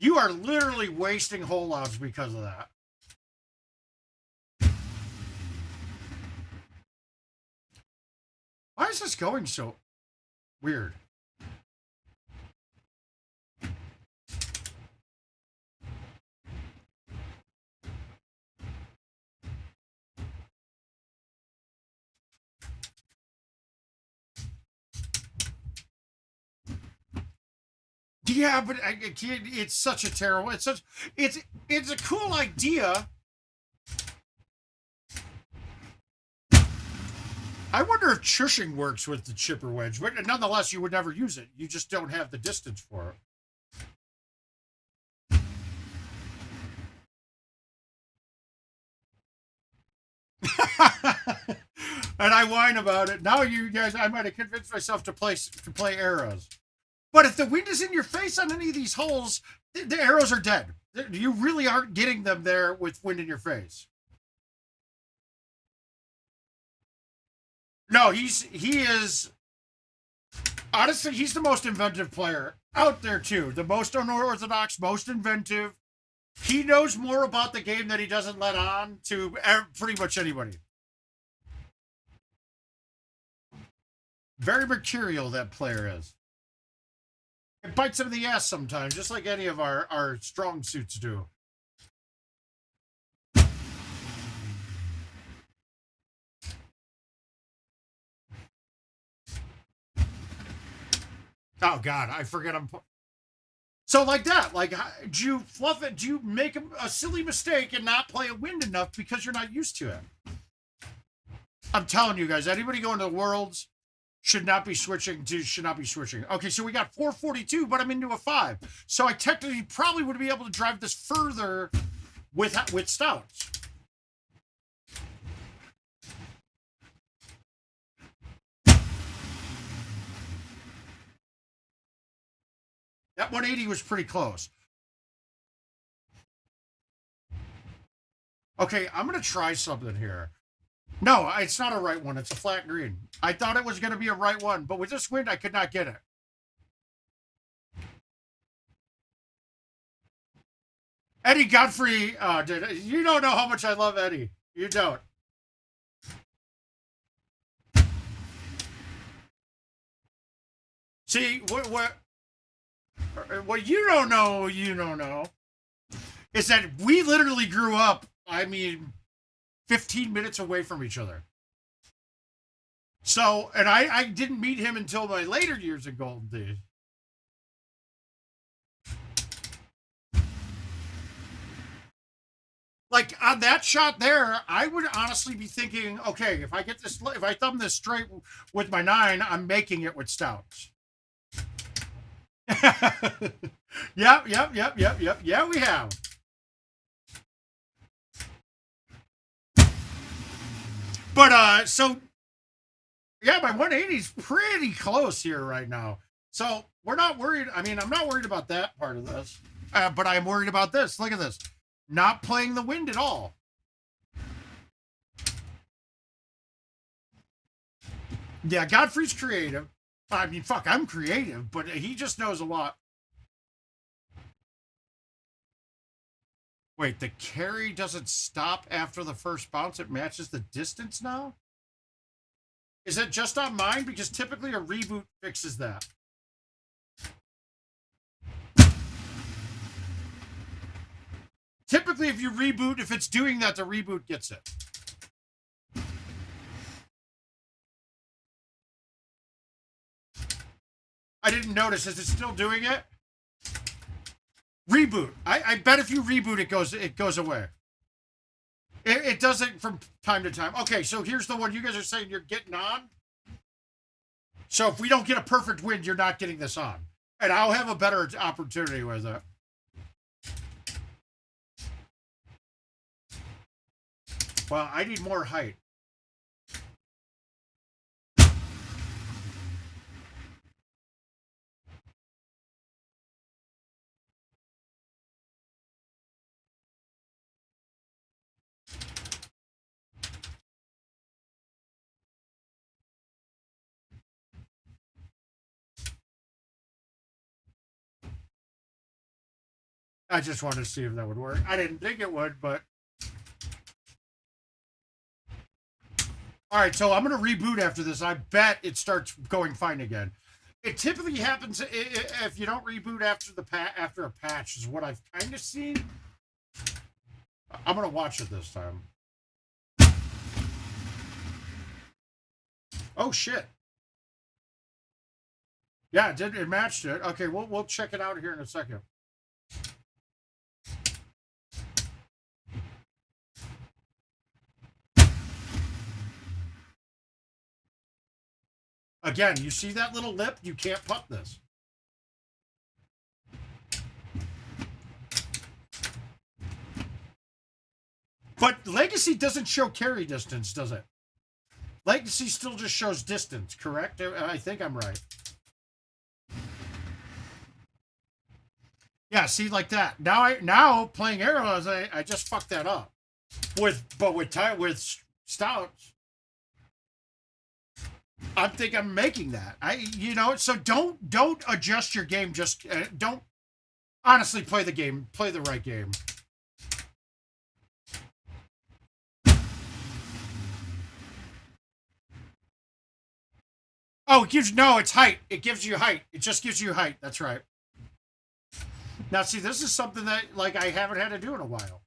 You are literally wasting hole outs because of that. Why is this going so weird? Yeah, but it's such a terrible. It's a cool idea. I wonder if chushing works with the chipper wedge, but nonetheless, you would never use it. You just don't have the distance for it. And I whine about it. Now you guys, I might have convinced myself to play arrows. But if the wind is in your face on any of these holes, the arrows are dead. You really aren't getting them there with wind in your face. No, he is honestly, he's the most inventive player out there too. The most unorthodox, most inventive. He knows more about the game that he doesn't let on to pretty much anybody. Very mercurial, that player is. It bites him in the ass sometimes, just like any of our strong suits do. Oh God, I forget I'm. So like that, like, do you fluff it? Do you make a silly mistake and not play a wind enough because you're not used to it? I'm telling you guys, anybody going to the Worlds should not be switching. Okay, so we got 442, but I'm into a 5. So I technically probably would be able to drive this further with stouts. That 180 was pretty close. Okay, I'm going to try something here. No, it's not a right one. It's a flat green. I thought it was going to be a right one, but with this wind, I could not get it. Eddie Godfrey, you don't know how much I love Eddie. You don't. See, what you don't know, is that we literally grew up, 15 minutes away from each other. So, and I didn't meet him until my later years in GoldenTeeTV. Like on that shot there, I would honestly be thinking, okay, if I thumb this straight with my 9, I'm making it with stouts. Yep. Yeah, we have. But so yeah, my 180 is pretty close here right now. So we're not worried. I'm not worried about that part of this, but I'm worried about this. Look at this. Not playing the wind at all. Yeah, Godfrey's creative. I'm creative, but he just knows a lot. Wait, the carry doesn't stop after the first bounce. It matches the distance now? Is it just on mine? Because typically a reboot fixes that. Typically, if you reboot, if it's doing that, the reboot gets it. I didn't notice. Is it still doing it? Reboot. I bet if you reboot, it goes away. It does it from time to time. Okay, so here's the one you guys are saying you're getting on. So if we don't get a perfect win, you're not getting this on. And I'll have a better opportunity with it. Well, I need more height. I just wanted to see if that would work. I didn't think it would, but... All right, so I'm going to reboot after this. I bet it starts going fine again. It typically happens if you don't reboot after a patch, is what I've kind of seen. I'm going to watch it this time. Oh, shit. Yeah, it did. It matched it. Okay, we'll check it out here in a second. Again, you see that little lip? You can't putt this. But Legacy doesn't show carry distance, does it? Legacy still just shows distance, correct? I think I'm right. Yeah, see, like that. Now playing arrows, I just fucked that up. With Stouts, I think I'm making that. So don't adjust your game. Just don't honestly play the game. Play the right game. Oh, it's height. It gives you height. It just gives you height. That's right. Now, see, this is something that I haven't had to do in a while.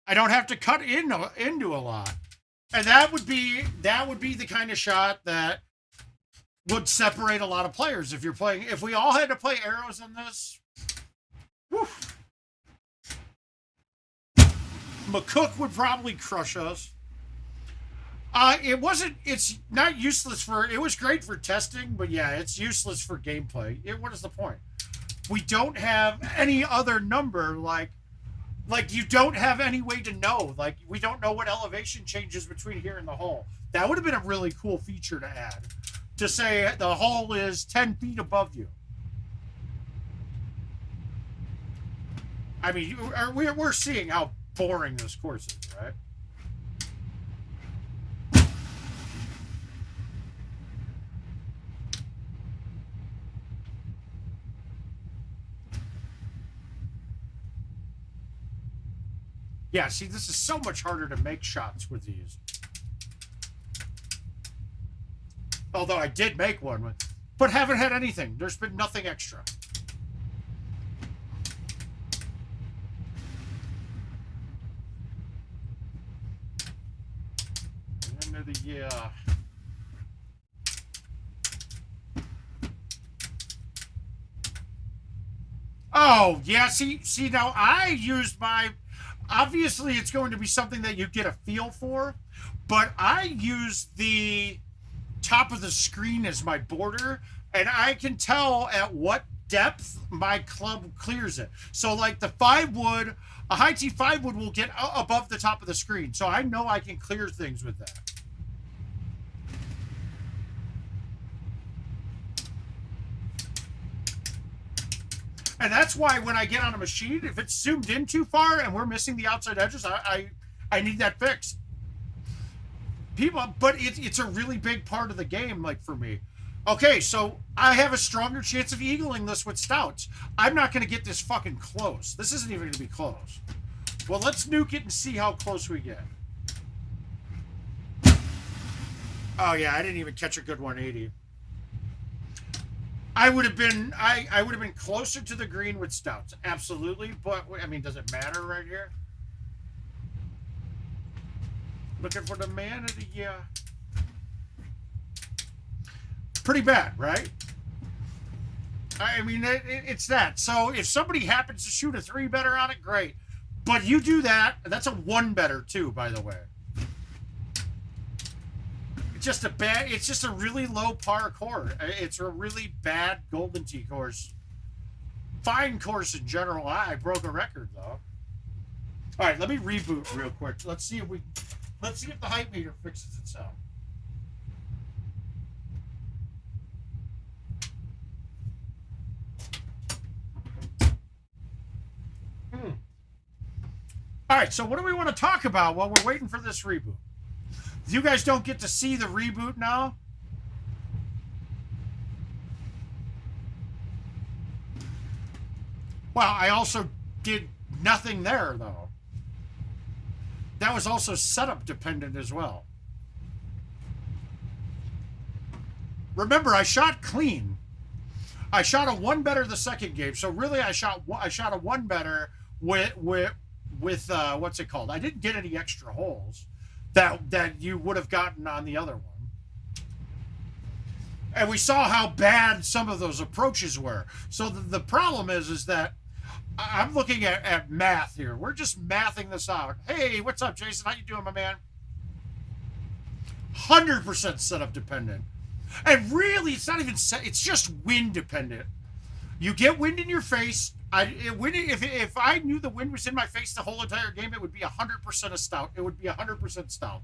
I don't have to cut into a lot. And that would be the kind of shot that would separate a lot of players if you're playing. If we all had to play arrows in this, whew, McCook would probably crush us. It's not useless it was great for testing, but yeah, it's useless for gameplay. What is the point? We don't have any other number, like you don't have any way to know. We don't know what elevation changes between here and the hole. That would have been a really cool feature to add. To say the hole is 10 feet above you. I mean, we're seeing how boring this course is, right? Yeah, see, this is so much harder to make shots with these. Although I did make one, but haven't had anything. There's been nothing extra. End of the year. Oh, yeah, see, now I used my... Obviously, it's going to be something that you get a feel for, but I use the top of the screen as my border, and I can tell at what depth my club clears it. So, like the 5-wood, a high T 5-wood will get above the top of the screen, so I know I can clear things with that. And that's why when I get on a machine, if it's zoomed in too far and we're missing the outside edges, I need that fixed. But it's a really big part of the game, for me. Okay, so I have a stronger chance of eagling this with Stouts. I'm not going to get this fucking close. This isn't even going to be close. Well, let's nuke it and see how close we get. Oh, yeah, I didn't even catch a good 180. I would have been closer to the green with Stouts, absolutely. But I mean, does it matter right here? Looking for the man of the year. pretty bad, right? I mean, it's that. So if somebody happens to shoot a 3 better on it, great. But you do that, that's a 1 better too, by the way. It's just a really low par course. It's a really bad Golden Tee course. Fine course in general. I broke a record though. All right, let me reboot real quick. Let's see if the height meter fixes itself. All right, so what do we want to talk about while we're waiting for this reboot? You guys don't get to see the reboot now? Well, I also did nothing there, though. That was also setup dependent as well. Remember, I shot clean. I shot a 1 better the second game, so really I shot a 1 better with what's it called? I didn't get any extra holes that you would have gotten on the other one. And we saw how bad some of those approaches were. So the problem is that I'm looking at math here. We're just mathing this out. Hey, what's up, Jason? How you doing, my man? 100% setup dependent. And really, it's not even set. It's just wind dependent. You get wind in your face. If I knew the wind was in my face the whole entire game, it would be 100% a stout. It would be 100% stout.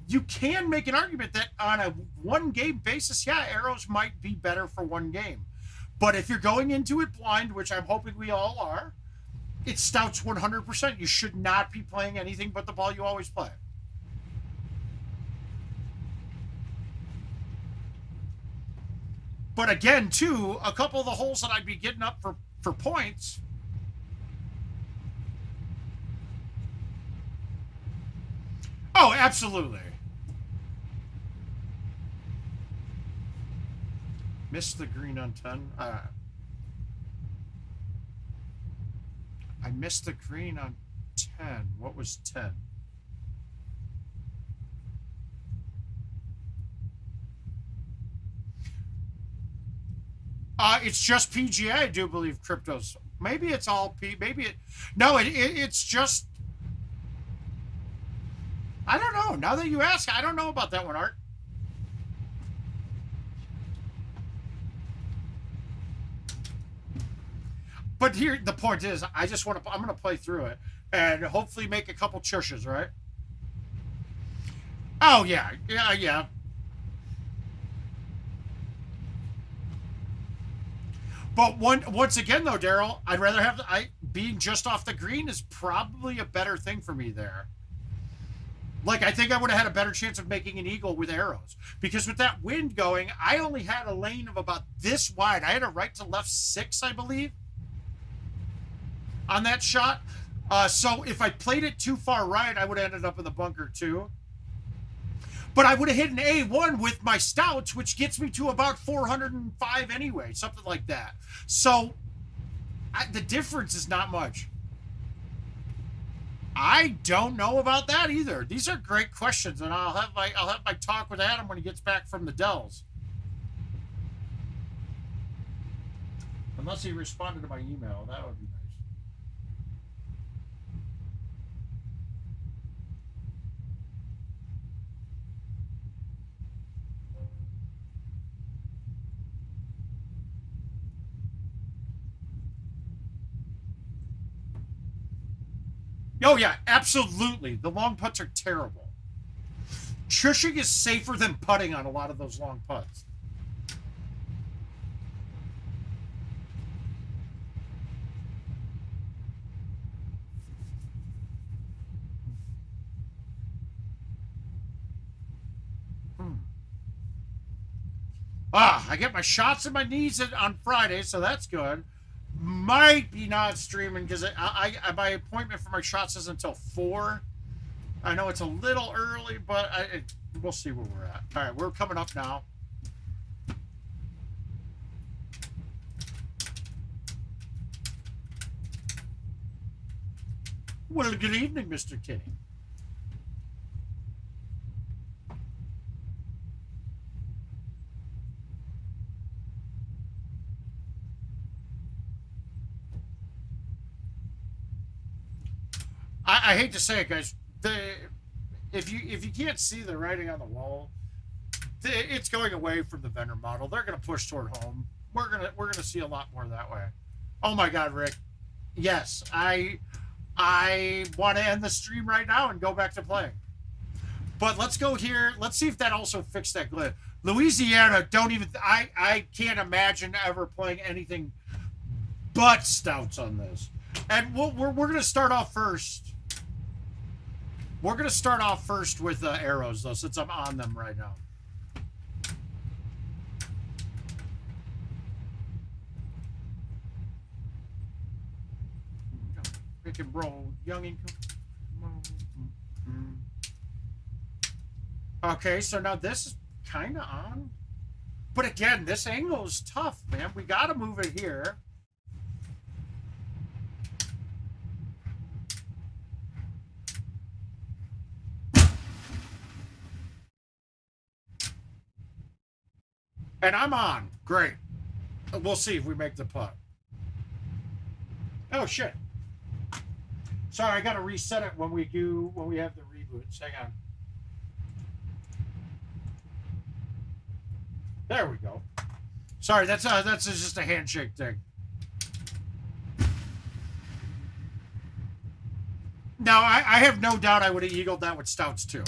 You can make an argument that on a 1 game basis, yeah, arrows might be better for 1 game. But if you're going into it blind, which I'm hoping we all are, it stouts 100%. You should not be playing anything but the ball you always play. But again, too, a couple of the holes that I'd be getting up for points. Oh, absolutely. Missed the green on 10. I missed the green on 10. What was 10? It's just PGA, I do believe, cryptos. Maybe it's all it's just, I don't know. Now that you ask, I don't know about that one, Art. But here, the point is, I'm going to play through it and hopefully make a couple chushes, right? Oh, yeah. Yeah. But once again, though, Daryl, I'd rather have being just off the green is probably a better thing for me there. Like, I think I would have had a better chance of making an eagle with arrows. Because with that wind going, I only had a lane of about this wide. I had a right to left 6, I believe, on that shot. So if I played it too far right, I would have ended up in the bunker too. But I would have hit an A1 with my stouts, which gets me to about 405 anyway, something like that. So the difference is not much. I don't know about that either. These are great questions, and I'll have my talk with Adam when he gets back from the Dells. Unless he responded to my email, that would be nice. Oh, yeah, absolutely. The long putts are terrible. Chushing is safer than putting on a lot of those long putts. I get my shots in my knees on Friday, so that's good. Might be not streaming because my appointment for my shots is until 4. I know it's a little early, but we'll see where we're at. All right, we're coming up now. Well, good evening, Mr. Kinney. I hate to say it, guys. If you can't see the writing on the wall, it's going away from the vendor model. They're going to push toward home. We're gonna see a lot more that way. Oh my God, Rick. Yes, I want to end the stream right now and go back to playing. But let's go here. Let's see if that also fixed that glitch. Louisiana, don't even. I can't imagine ever playing anything but stouts on this. And we're gonna start off first. We're gonna start off first with arrows though, since I'm on them right now. Pick and roll, young income. Okay, so now this is kind of on. But again, this angle is tough, man. We got to move it here. And I'm on. Great. We'll see if we make the putt. Oh, shit. Sorry, I got to reset it when we have the reboots. Hang on. There we go. Sorry, that's just a handshake thing. Now, I have no doubt I would have eagled that with stouts too.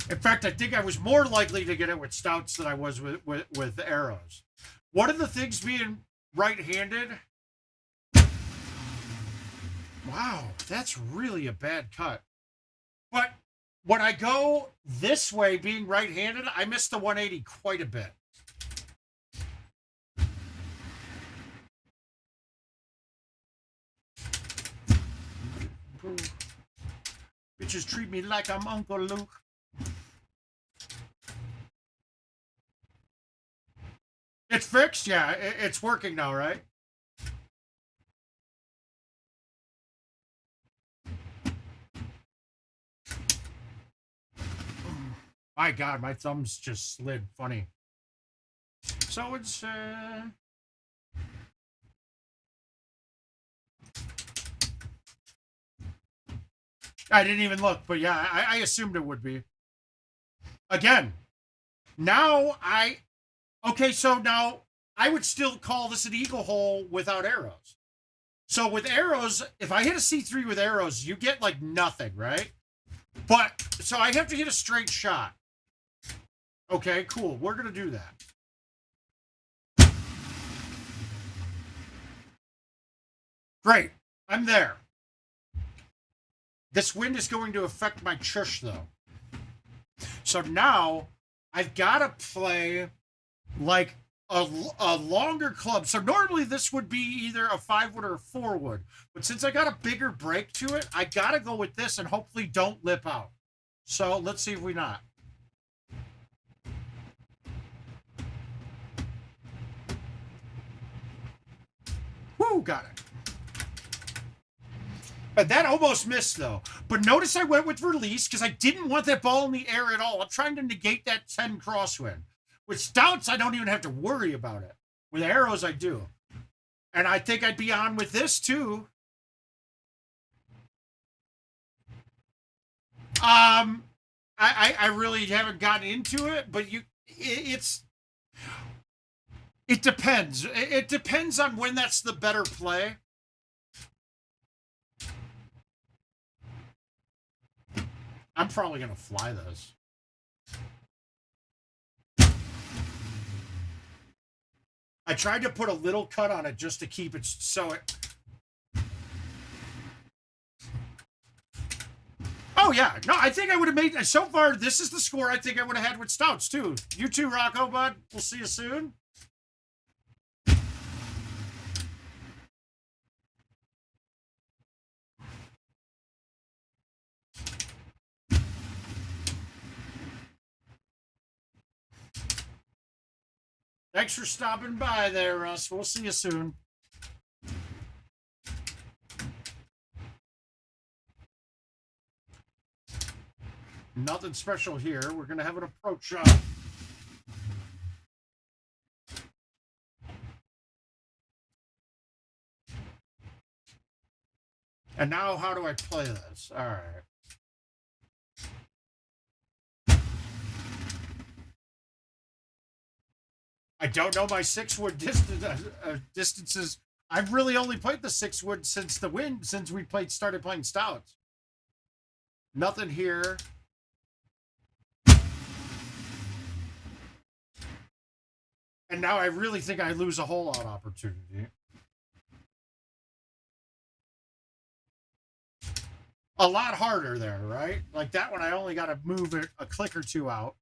In fact, I think I was more likely to get it with stouts than I was with arrows. One of the things being right-handed. Wow, that's really a bad cut. But when I go this way, being right-handed, I miss the 180 quite a bit. Bitches treat me like I'm Uncle Luke. It's fixed? Yeah, it's working now, right? My God, my thumbs just slid funny. So it's I didn't even look, but yeah, I assumed it would be. Again, now okay, so now I would still call this an eagle hole without arrows. So with arrows, if I hit a C3 with arrows, you get like nothing, right? But so I have to hit a straight shot. Okay, cool. We're going to do that. Great. I'm there. This wind is going to affect my chush, though. So now I've got to play like a longer club. So normally this would be either a 5-wood or a 4-wood. But since I got a bigger break to it, I got to go with this and hopefully don't lip out. So let's see if we not. Woo, got it. But that almost missed, though. But notice I went with release because I didn't want that ball in the air at all. I'm trying to negate that 10 crosswind. With stouts, I don't even have to worry about it. With arrows, I do. And I think I'd be on with this, too. I really haven't gotten into it, but it depends. It depends on when that's the better play. I'm probably going to fly this. I tried to put a little cut on it just to keep it so it... Oh, yeah. No, I think I would have made... So far, this is the score I think I would have had with stouts, too. You too, Rocco, bud. We'll see you soon. Thanks for stopping by there, Russ. We'll see you soon. Nothing special here. We're going to have an approach shot. And now how do I play this? All right. I don't know my 6-wood distances. I've really only played the 6-wood since we started playing stouts. Nothing here. And now I really think I lose a hole out opportunity. A lot harder there, right? Like that one, I only got to move it a click or two out.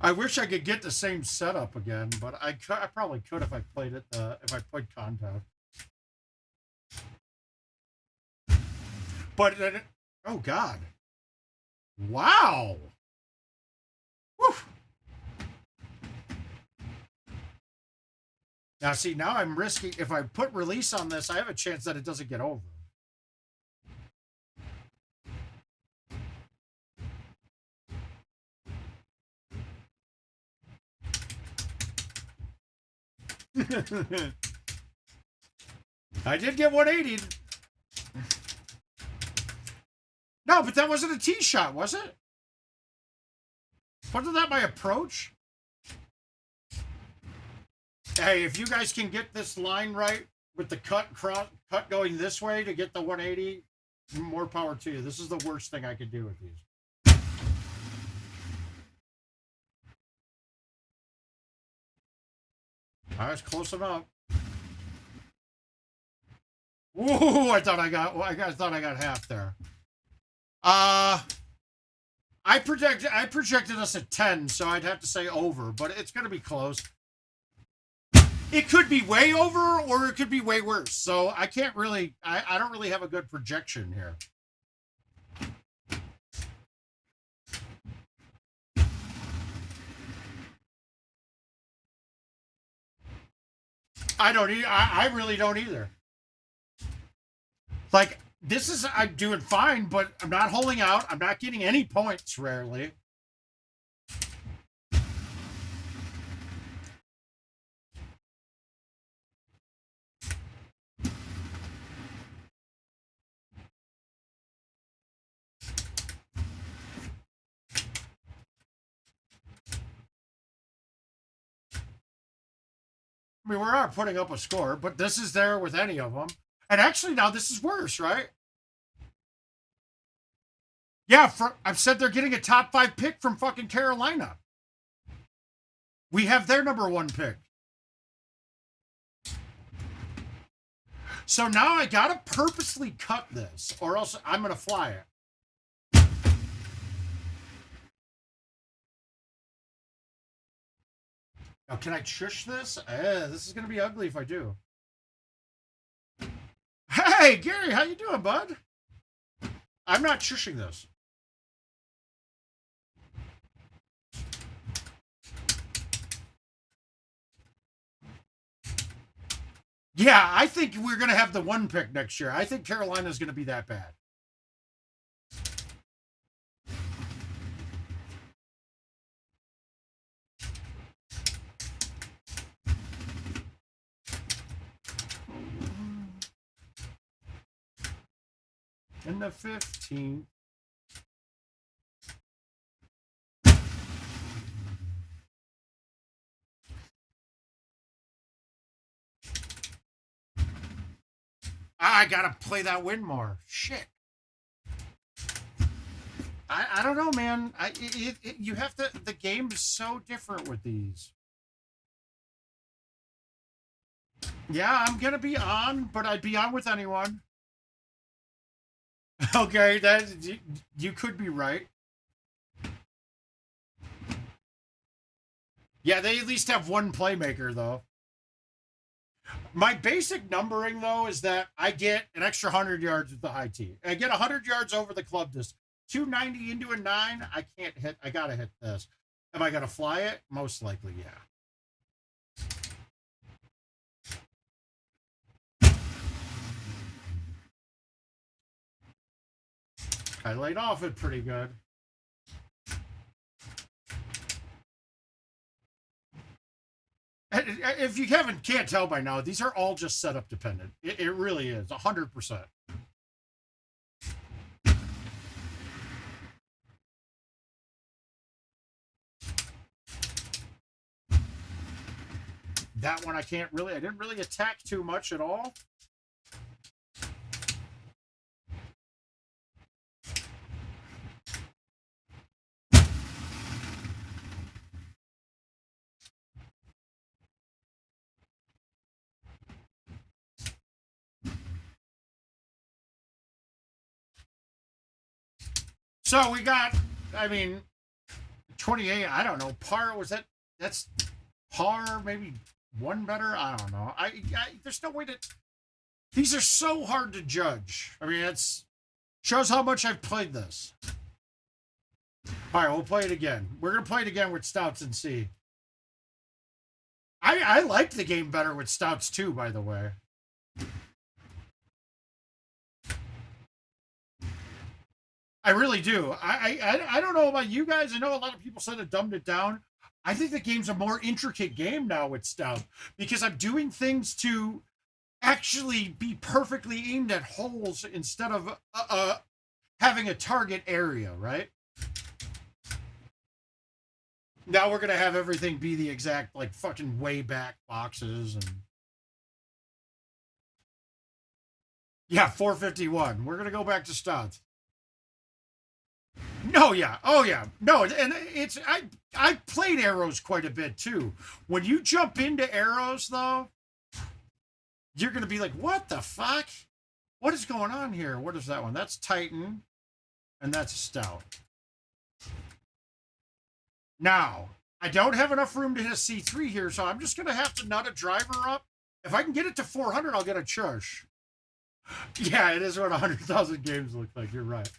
I wish I could get the same setup again, but I probably could if I played it. If I played contact. But oh god, wow. Woo. Now see, now I'm risking. If I put release on this, I have a chance that it doesn't get over. I did get 180. No, but that wasn't a tee shot, was it? Wasn't that my approach? Hey, if you guys can get this line right with the cut going this way to get the 180, more power to you. This is the worst thing I could do with these. I was close enough. Whoa! I thought I got half there. I projected us at 10, so I'd have to say over, but it's going to be close. It could be way over, or it could be way worse. So I can't really. I don't really have a good projection here. I really don't either. Like, I'm doing fine, but I'm not holding out. I'm not getting any points, rarely. I mean, we are putting up a score, but this is there with any of them. And actually, now this is worse, right? Yeah, I've said they're getting a top 5 pick from fucking Carolina. We have their number 1 pick. So now I gotta purposely cut this, or else I'm gonna fly it. Now, can I shush this? This is gonna be ugly if I do. Hey, Gary, how you doing, bud? I'm not shushing this. Yeah, I think we're going to have the 1 pick next year. I think Carolina's going to be that bad. In the 15th. I gotta play that win more. Shit. I don't know, man. You have to. The game is so different with these. Yeah, I'm gonna be on, but I'd be on with anyone. Okay, you could be right. Yeah, they at least have 1 playmaker though. My basic numbering, though, is that I get an extra 100 yards with the high tee. I get 100 yards over the club distance. 290 into a 9, I can't hit. I got to hit this. Am I going to fly it? Most likely, yeah. I laid off it pretty good. If you can't tell by now, these are all just setup dependent. It really is 100%. That one I didn't really attack too much at all. So we got, I mean, 28, I don't know, par, that's par, maybe one better? I don't know. There's no way to, these are so hard to judge. I mean, it's, shows how much I've played this. All right, we'll play it again. We're going to play it again with Stouts and see. I like the game better with Stouts too, by the way. I really do. I don't know about you guys. I know a lot of people said it dumbed it down. I think the game's a more intricate game now with Stout because I'm doing things to actually be perfectly aimed at holes instead of having a target area, right? Now we're going to have everything be the exact, like, fucking way back boxes and... Yeah, 451. We're going to go back to Stout. No, yeah. Oh, yeah. No, and it's... I played arrows quite a bit, too. When you jump into arrows, though, you're going to be like, what the fuck? What is going on here? What is that one? That's Titan, and that's a Stout. Now, I don't have enough room to hit a C3 here, so I'm just going to have to nut a driver up. If I can get it to 400, I'll get a chush. Yeah, it is what 100,000 games look like. You're right.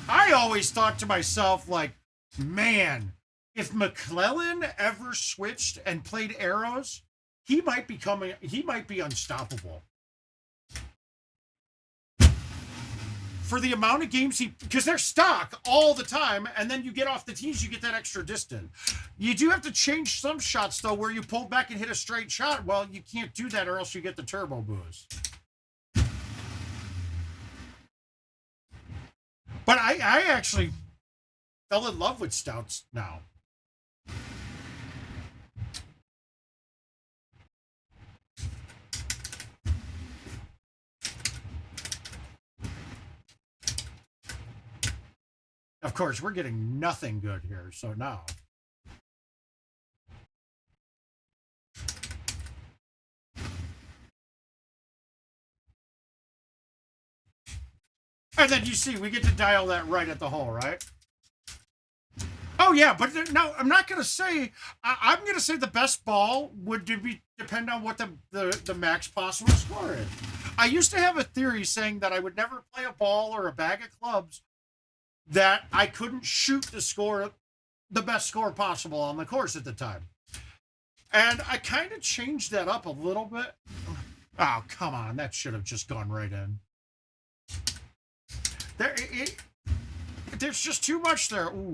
I always thought to myself, like, man, if Muklewicz ever switched and played arrows, he might be unstoppable. For the amount of games because they're stock all the time, and then you get off the tees, you get that extra distance. You do have to change some shots, though, where you pull back and hit a straight shot. Well, you can't do that or else you get the turbo boost. But I actually fell in love with Stouts now. Of course, we're getting nothing good here, so now. And then you see, we get to dial that right at the hole, right? Oh, yeah, but no, I'm not going to say, I'm going to say the best ball would depend on what the max possible score is. I used to have a theory saying that I would never play a ball or a bag of clubs that I couldn't shoot the best score possible on the course at the time. And I kind of changed that up a little bit. Oh, come on. That should have just gone right in. There's just too much there. Ooh.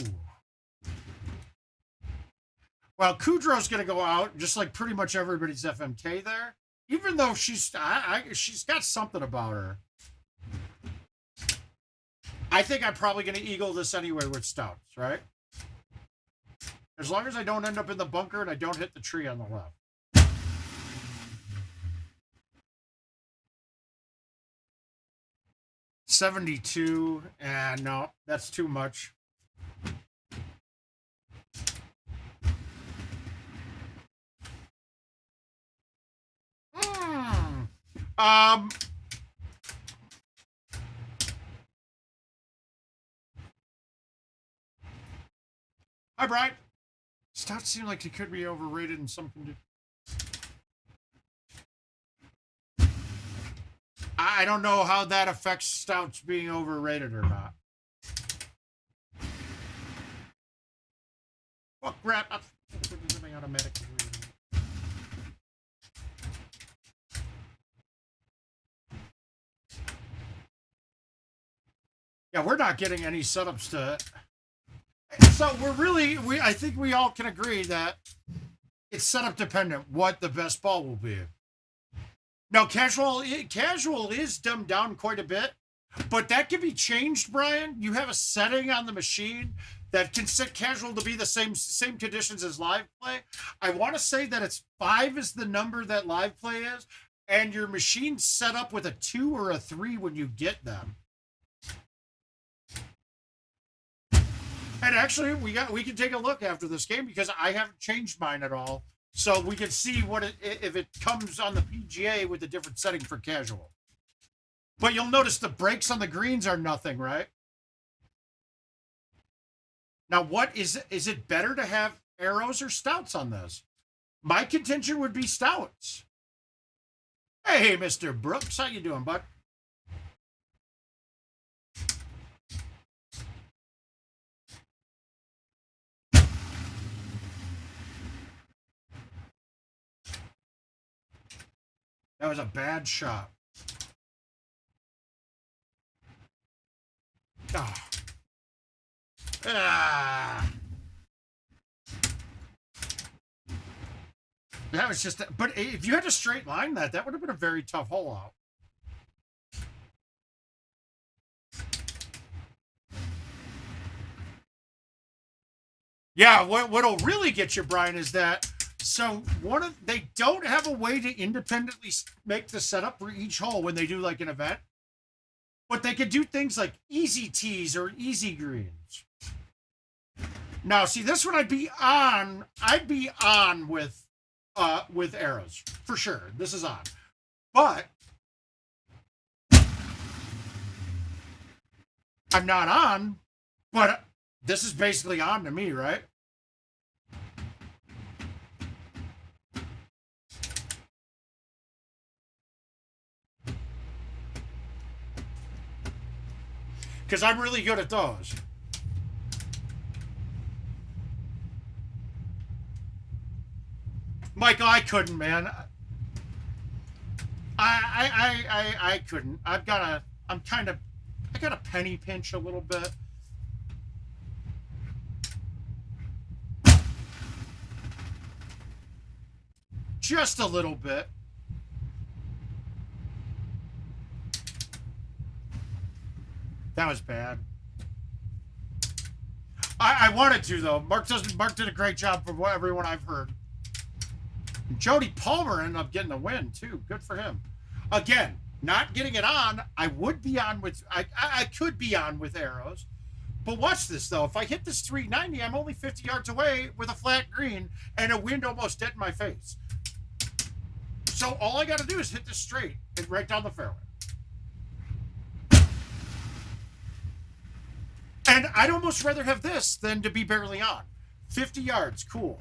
Well, Kudrow's going to go out, just like pretty much everybody's FMK there. Even though she's got something about her. I think I'm probably going to eagle this anyway with Stouts, right? As long as I don't end up in the bunker and I don't hit the tree on the left. $72, and no, that's too much. Hi, Brian. Stouts seem like he could be overrated in some conditions. I don't know how that affects Stouts being overrated or not. Fuck, rat. Automatic. Yeah, we're not getting any setups to... So we're really... I think we all can agree that it's setup dependent what the best ball will be. Now, casual is dumbed down quite a bit, but that can be changed, Brian. You have a setting on the machine that can set casual to be the same conditions as live play. I want to say that it's 5 is the number that live play is, and your machine's set up with a 2 or a 3 when you get them. And actually, we can take a look after this game because I haven't changed mine at all, so we can see what if it comes on the PGA with a different setting for casual. But you'll notice the brakes on the greens are nothing, right? Now, what is it better to have arrows or stouts on this? My contention would be stouts. Hey, Mr. Brooks, how you doing, bud? That was a bad shot. Ah. Ah. That was just, but if you had to straight line that would have been a very tough hole out. Yeah, what'll really get you, Brian, is that so they don't have a way to independently make the setup for each hole when they do like an event, but they could do things like easy tees or easy greens. Now, see, this one I'd be on with arrows for sure. This is on, but I'm not on. But this is basically on to me, right? Because I'm really good at those. Michael, I couldn't, man. I couldn't. I got a penny pinch a little bit. Just a little bit. That was bad. I wanted to, though. Marc did a great job from everyone I've heard. Jody Palmer ended up getting the win, too. Good for him. Again, not getting it on. I would be on with... I could be on with arrows. But watch this, though. If I hit this 390, I'm only 50 yards away with a flat green and a wind almost dead in my face. So all I got to do is hit this straight and right down the fairway. And I'd almost rather have this than to be barely on. 50 yards, cool.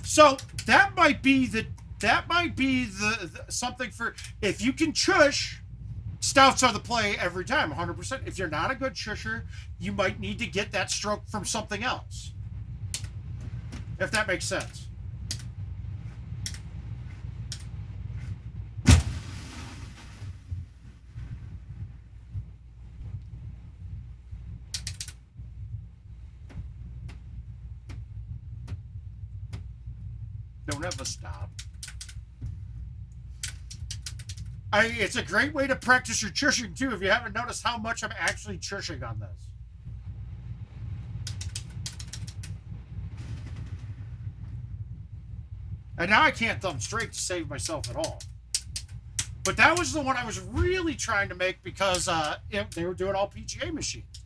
So that might be the something for if you can chush. Stouts are the play every time, 100%. If you're not a good shusher, you might need to get that stroke from something else. If that makes sense. Don't have a stop. It's a great way to practice your chushing, too, if you haven't noticed how much I'm actually chushing on this. And now I can't thumb straight to save myself at all. But that was the one I was really trying to make because they were doing all PGA machines.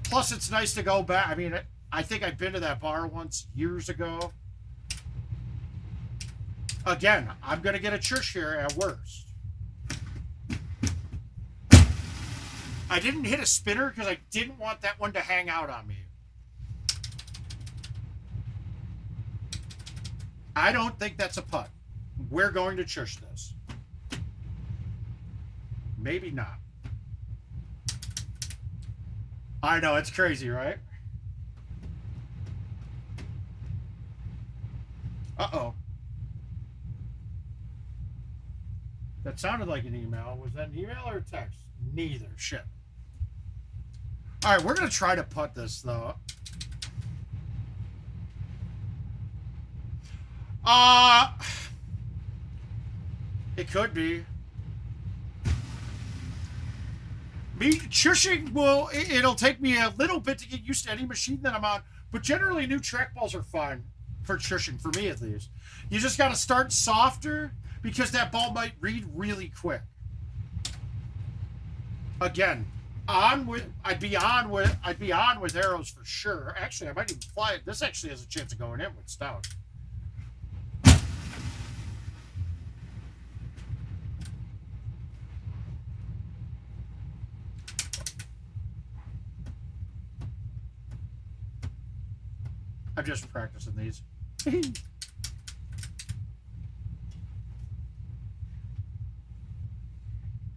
Plus, it's nice to go back. I mean, I think I've been to that bar once years ago. Again, I'm going to get a chush here at worst. I didn't hit a spinner because I didn't want that one to hang out on me. I don't think that's a putt. We're going to chush this. Maybe not. I know, it's crazy, right? Uh-oh. That sounded like an email. Was that an email or a text? Neither. Shit. All right, we're going to try to putt this, though. It could be. Me chushing it'll take me a little bit to get used to any machine that I'm on, but generally new trackballs are fine for chushing, for me at least. You just got to start softer because that ball might read really quick. Again, I'd be on with arrows for sure. Actually, I might even fly it. This actually has a chance of going in with stout. I'm just practicing these.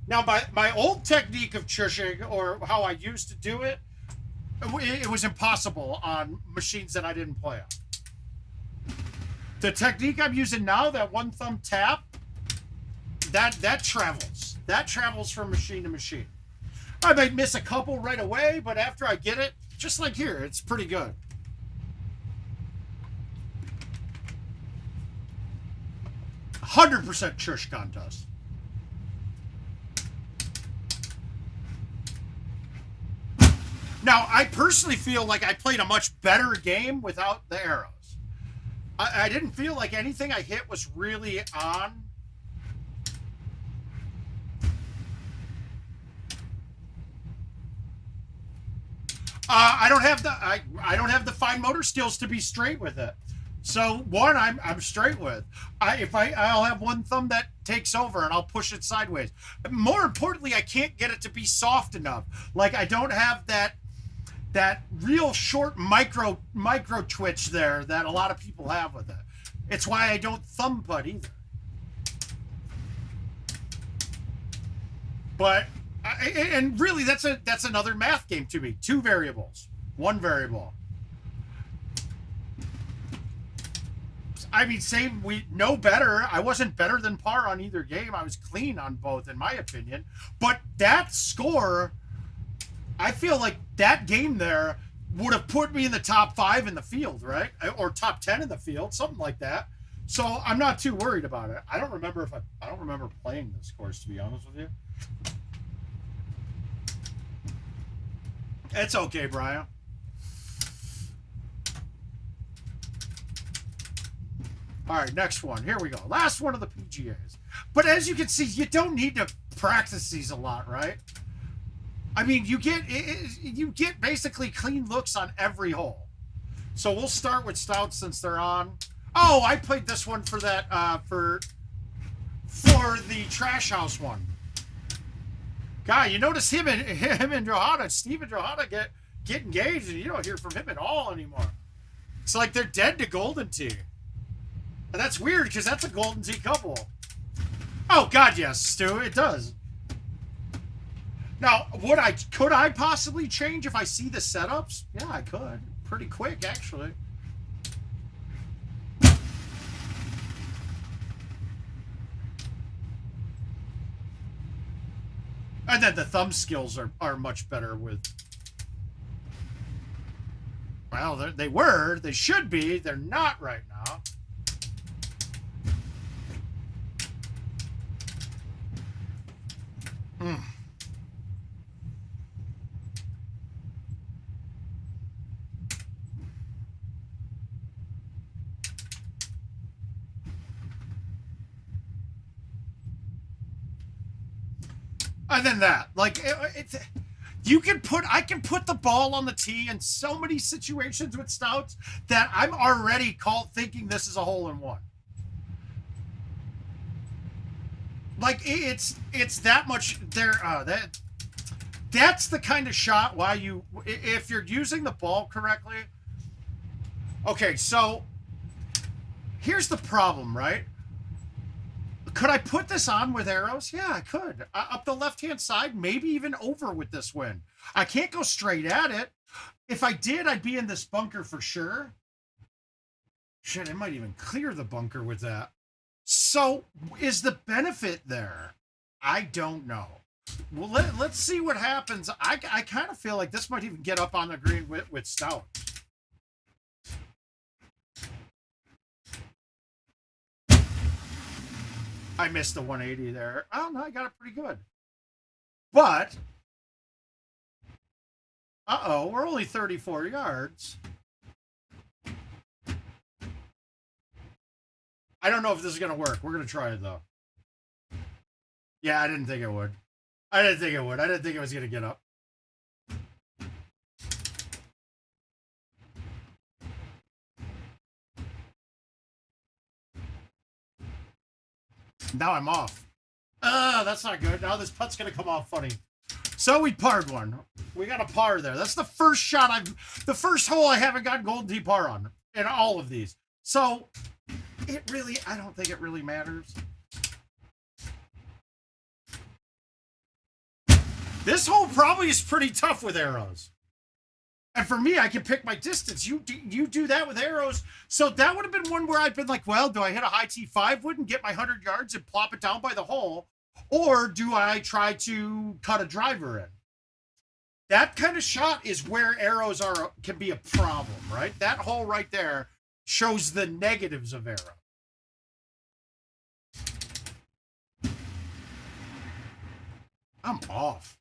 Now, my old technique of chushing, or how I used to do it, it was impossible on machines that I didn't play on. The technique I'm using now, that one thumb tap, that travels. That travels from machine to machine. I might miss a couple right away, but after I get it, just like here, it's pretty good. %100 chush contest. Now, I personally feel like I played a much better game without the arrows. I didn't feel like anything I hit was really on. I don't have the fine motor skills to be straight with it. So one, I'm straight with. I'll have one thumb that takes over and I'll push it sideways. More importantly, I can't get it to be soft enough. Like I don't have that real short micro twitch there that a lot of people have with it. It's why I don't thumb putt either. But and really that's another math game to me. 2 variables, 1 variable. I mean, same. We know better. I wasn't better than par on either game. I was clean on both, in my opinion. But that score, I feel like that game there would have put me in the top 5 in the field, right? Or top 10 in the field, something like that. So I'm not too worried about it. I don't remember playing this course, to be honest with you. It's okay, Brian. All right, next one. Here we go. Last one of the PGAs. But as you can see, you don't need to practice these a lot, right? I mean, you get basically clean looks on every hole. So we'll start with Stout since they're on. Oh, I played this one for that for the Trash House one. Guy, you notice him and Johanna, Steve and Johanna get engaged, and you don't hear from him at all anymore. It's like they're dead to Golden Tee. And that's weird because that's a Golden Tee couple. Oh God, yes, Stu, it does. Now, could I possibly change if I see the setups? Yeah, I could. Pretty quick, actually. And then the thumb skills are much better with. Well, they should be. They're not right now. And then that, like, I can put the ball on the tee in so many situations with Stouts that I'm already thinking this is a hole in one. Like it's that much there. That's the kind of shot if you're using the ball correctly. Okay, so here's the problem, right? Could I put this on with arrows? Yeah, I could. Up the left-hand side, maybe even over with this wind. I can't go straight at it. If I did, I'd be in this bunker for sure. Shit, it might even clear the bunker with that. So, is the benefit there? I don't know. Well, let's see what happens. I kind of feel like this might even get up on the green with Stout. I missed the 180 there. Oh, no, I got it pretty good. But, uh-oh, we're only 34 yards. I don't know if this is going to work. We're going to try it, though. Yeah, I didn't think it would. I didn't think it would. I didn't think it was going to get up. Now I'm off. That's not good. Now this putt's going to come off funny. So we parred one. We got a par there. That's the first shot the first hole I haven't got Golden Tee par on in all of these. So I don't think it really matters. This hole probably is pretty tough with arrows. And for me, I can pick my distance. You do that with arrows. So that would have been one where I've been like, well, do I hit a high T5 wood and get my 100 yards and plop it down by the hole? Or do I try to cut a driver in? That kind of shot is where arrows can be a problem, right? That hole right there shows the negatives of arrow. I'm off.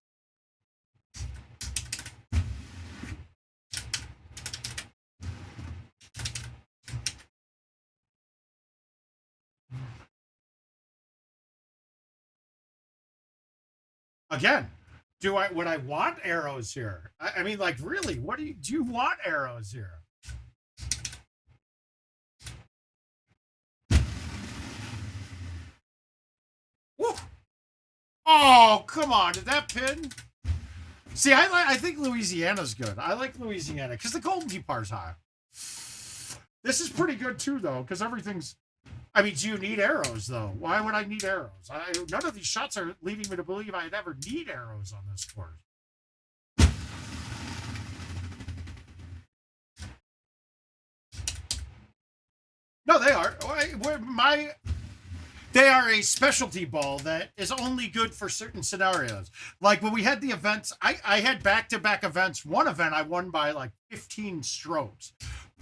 Again, would I want arrows here? I mean, like, really, do you want arrows here? Woo! Oh, come on, did that pin? See, I think Louisiana's good. I like Louisiana because the Golden Tee par's high. This is pretty good too, though, because everything's. I mean, do you need arrows, though? Why would I need arrows? None of these shots are leading me to believe I'd ever need arrows on this course. No, they are. They are a specialty ball that is only good for certain scenarios. Like when we had the events, I had back-to-back events. One event I won by like 15 strokes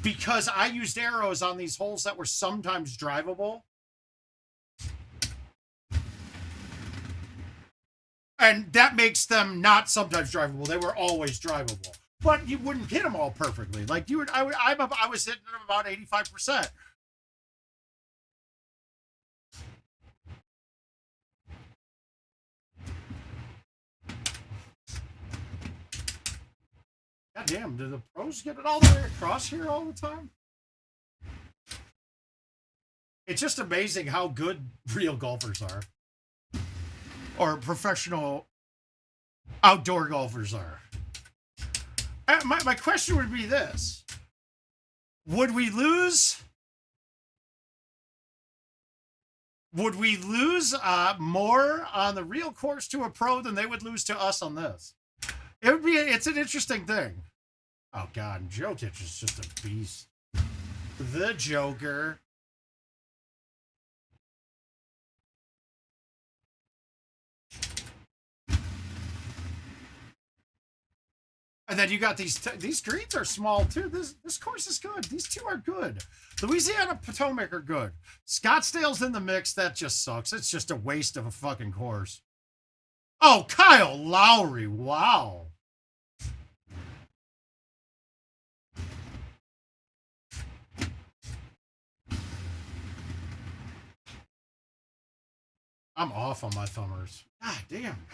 because I used arrows on these holes that were sometimes drivable. And that makes them not sometimes drivable. They were always drivable. But you wouldn't hit them all perfectly. Like I was hitting them about 85%. God damn, do the pros get it all the way across here all the time? It's just amazing how good real golfers are. Or professional outdoor golfers are. My question would be this. Would we lose more on the real course to a pro than they would lose to us on this? It's an interesting thing. Oh, God, Jokic is just a beast. The Joker. And then you got these greens are small, too. This course is good. These two are good. Louisiana, Potomac are good. Scottsdale's in the mix. That just sucks. It's just a waste of a fucking course. Oh, Kyle Lowry. Wow. I'm off on my thumbers. God damn.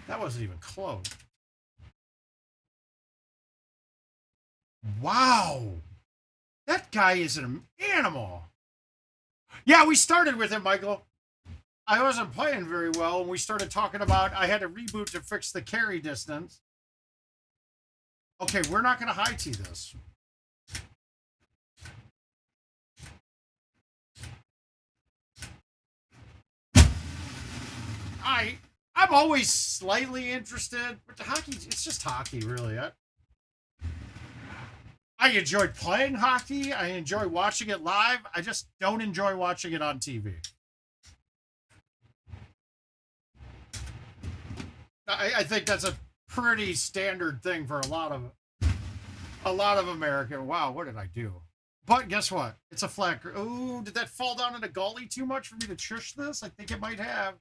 That wasn't even close. Wow. That guy is an animal. Yeah, we started with it, Michael. I wasn't playing very well, and we started talking about I had to reboot to fix the carry distance. Okay, we're not going to high tee this. I'm always slightly interested, but hockey, it's just hockey, really. I enjoy playing hockey. I enjoy watching it live. I just don't enjoy watching it on TV. I think that's a pretty standard thing for a lot of American. Wow, what did I do? But guess what? It's a flat. Oh, did that fall down in a gully too much for me to shush this? I think it might have.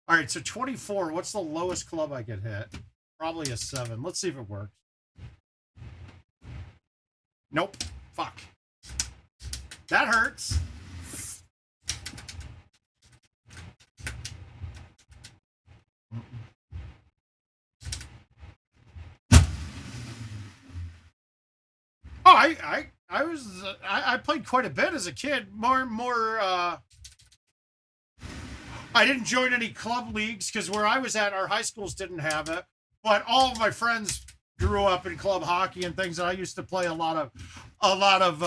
All right, so 24. What's the lowest club I could hit? Probably a 7. Let's see if it works. Nope. Fuck. That hurts. Oh, I played quite a bit as a kid. I didn't join any club leagues because where I was at, our high schools didn't have it. But all of my friends grew up in club hockey and things, and I used to play a lot of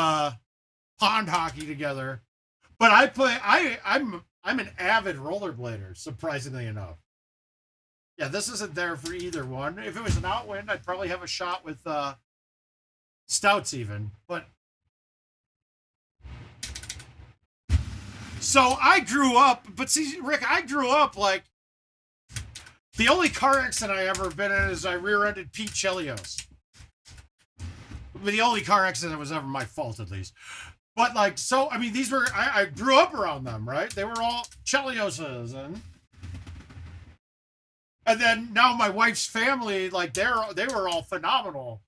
pond hockey together. But I'm an avid rollerblader, surprisingly enough. Yeah, this isn't there for either one. If it was an outwind, I'd probably have a shot with stouts even. But so I grew up, but see, Rick, I grew up like the only car accident I ever been in is I rear-ended Pete Chelios. The only car accident that was ever my fault, at least. But like, so I mean, these were I grew up around them, right? They were all Chelioses, and then now my wife's family, like they were all phenomenal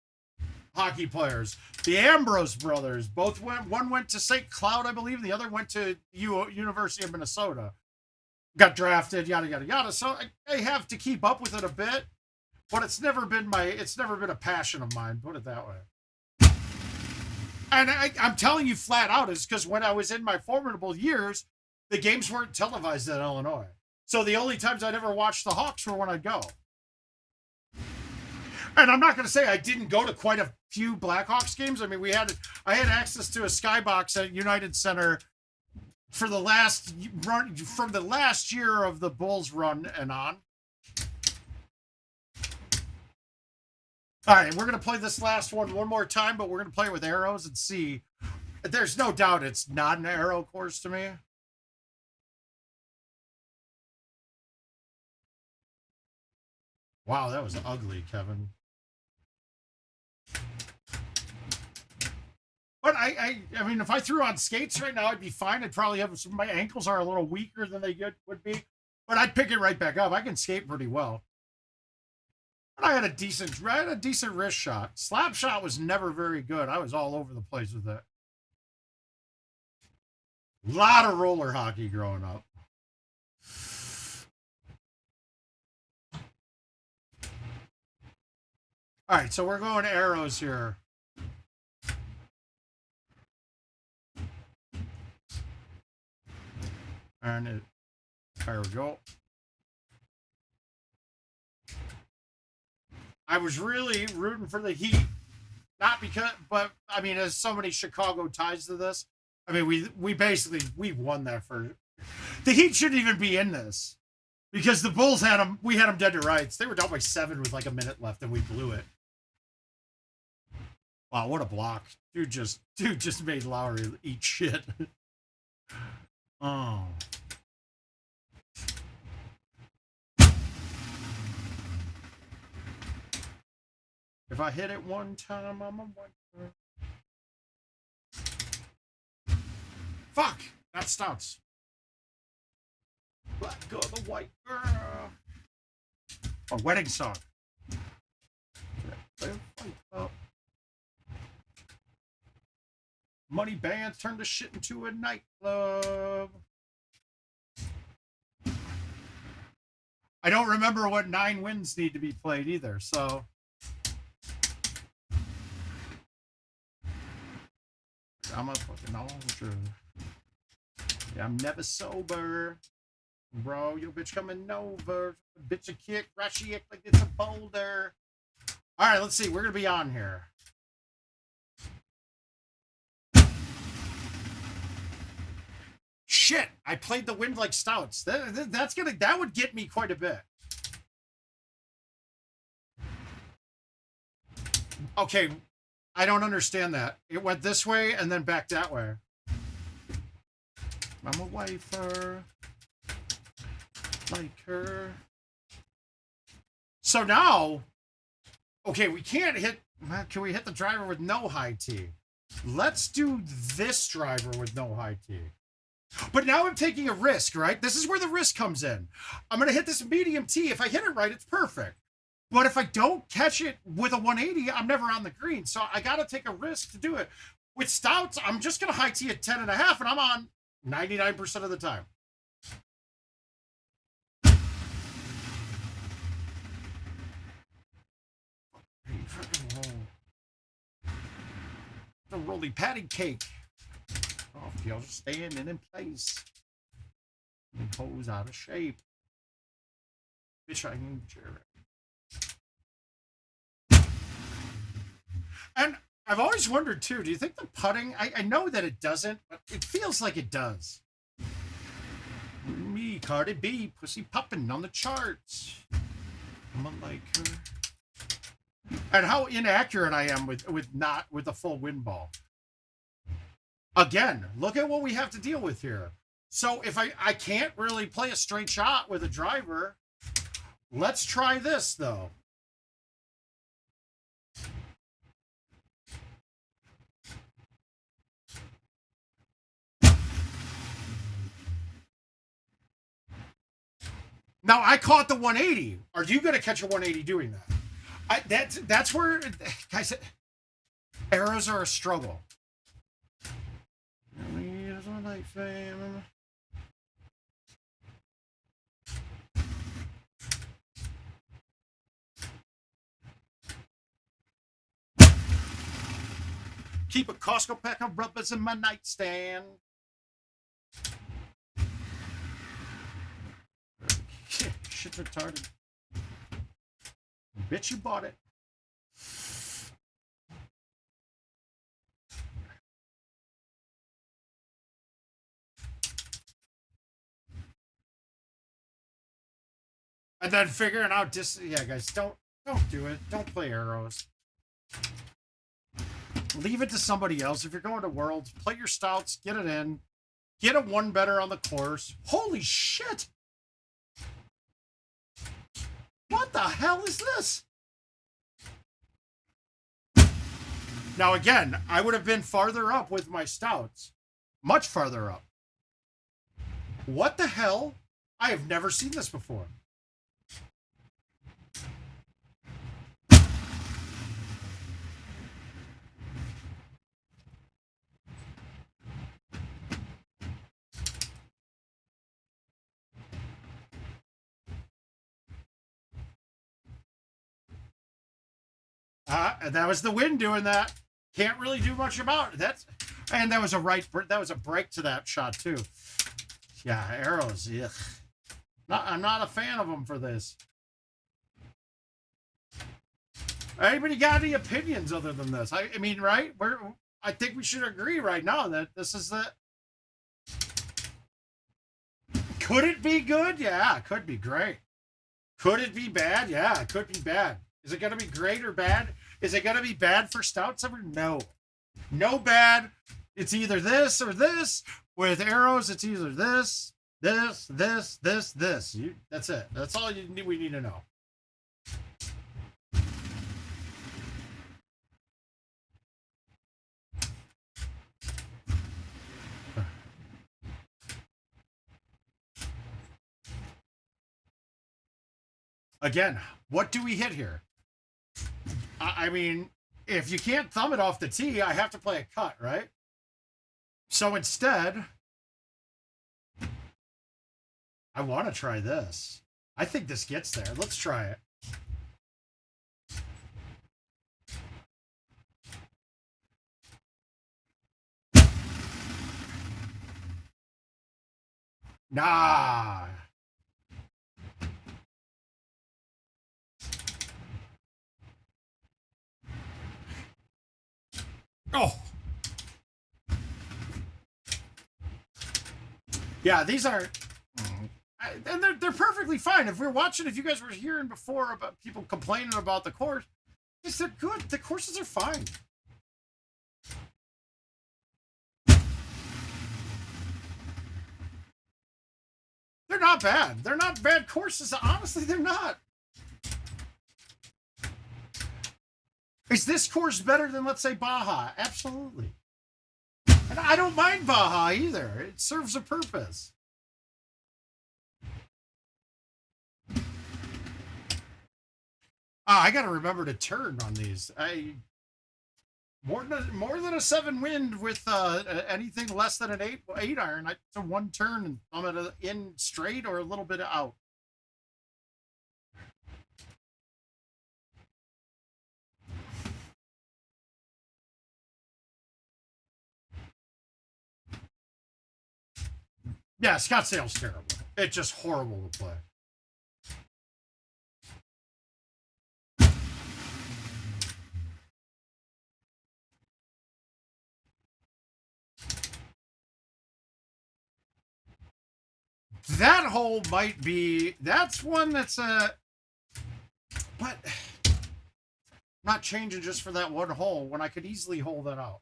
hockey players. The Ambrose brothers both went. One went to St. Cloud, I believe. The other went to University of Minnesota. Got drafted, yada yada yada. So I have to keep up with it a bit, but it's never been a passion of mine. Put it that way. And I'm telling you flat out, is because when I was in my formidable years, the games weren't televised in Illinois. So the only times I'd ever watch the Hawks were when I'd go. And I'm not going to say I didn't go to quite a few Blackhawks games. I mean, I had access to a skybox at United Center for the last run, from the last year of the Bulls run and on. All right, we're going to play this last one more time, but we're going to play it with arrows and see. There's no doubt it's not an arrow course to me. Wow, that was ugly, Kevin. But I mean, if I threw on skates right now, I'd be fine. I'd probably have my ankles are a little weaker than they would be, but I'd pick it right back up. I can skate pretty well. And I had a decent wrist shot. Slap shot was never very good. I was all over the place with it. A lot of roller hockey growing up. All right, so we're going arrows here. And there we go. I was really rooting for the Heat, not because, but I mean, as so many Chicago ties to this, I mean, we won that for the Heat shouldn't even be in this because the Bulls had them. We had them dead to rights. They were down by 7 with like a minute left, and we blew it. Wow, what a block! Dude just made Lowry eat shit. Oh. If I hit it one time, I'm a winner. Fuck! That stouts. Black girl, the white girl. A wedding song. Money bands turned the shit into a nightclub. I don't remember what 9 wins need to be played either, so. I'm a fucking ultra. Yeah, I'm never sober. Bro, your bitch coming over. Bitch a kick, rushy it like it's a boulder. Alright, let's see. We're gonna be on here. Shit! I played the wind like stouts. That would get me quite a bit. Okay. I don't understand that. It went this way and then back that way. I'm a wifer. Like her. So now, okay, we can't hit. Can we hit the driver with no high T? Let's do this driver with no high T. But now I'm taking a risk, right? This is where the risk comes in. I'm going to hit this medium T. If I hit it right, it's perfect. But if I don't catch it with a 180, I'm never on the green. So I got to take a risk to do it. With stouts, I'm just going to high T at 10.5, and I'm on 99% of the time. The roly patty cake. Oh, y'all just standing in place. And hoes out of shape. Bitch, I need Jared. And I've always wondered too, do you think the putting, I know that it doesn't, but it feels like it does. Me, Cardi B, pussy popping on the charts. I'm a like her. And how inaccurate I am with the full wind ball. Again, look at what we have to deal with here. So if I can't really play a straight shot with a driver, let's try this though. Now I caught the 180. Are you going to catch a 180 doing that? That's where, guys, arrows are a struggle. Keep a Costco pack of rubbers in my nightstand. Shit's retarded. Bitch, you bought it. And then figuring out yeah, guys, don't do it. Don't play arrows. Leave it to somebody else. If you're going to Worlds, play your stouts, get it in. Get a one better on the course. Holy shit! What the hell is this? Now again, I would have been farther up with my stouts. Much farther up. What the hell? I have never seen this before. And that was the wind doing that. Can't really do much about it. And that was a break to that shot too. Yeah, arrows. Ugh. I'm not a fan of them for this. Anybody got any opinions other than this? I mean, right? I think we should agree right now that this is the. Could it be good? Yeah, it could be great. Could it be bad? Yeah, it could be bad. Is it going to be great or bad? Is it going to be bad for stouts ever? No. No bad. It's either this or this. With arrows, it's either this, this. That's it. That's all we need to know. Again, what do we hit here? I mean, if you can't thumb it off the tee, I have to play a cut, right? So instead, I want to try this. I think this gets there. Let's try it. Nah. Oh. Yeah, these are, and they're perfectly fine. If you guys were hearing before about people complaining about the course, they're good. The courses are fine. They're not bad. They're not bad courses. Honestly, they're not. Is this course better than, let's say, Baja? Absolutely. And I don't mind Baja either. It serves a purpose. I got to remember to turn on these. More than a 7 wind with anything less than an 8 iron. It's a 1 turn and I'm at a in straight or a little bit out. Yeah, Scottsdale's terrible. It's just horrible to play. That hole might be, that's one that's but not changing just for that one hole when I could easily hold that out.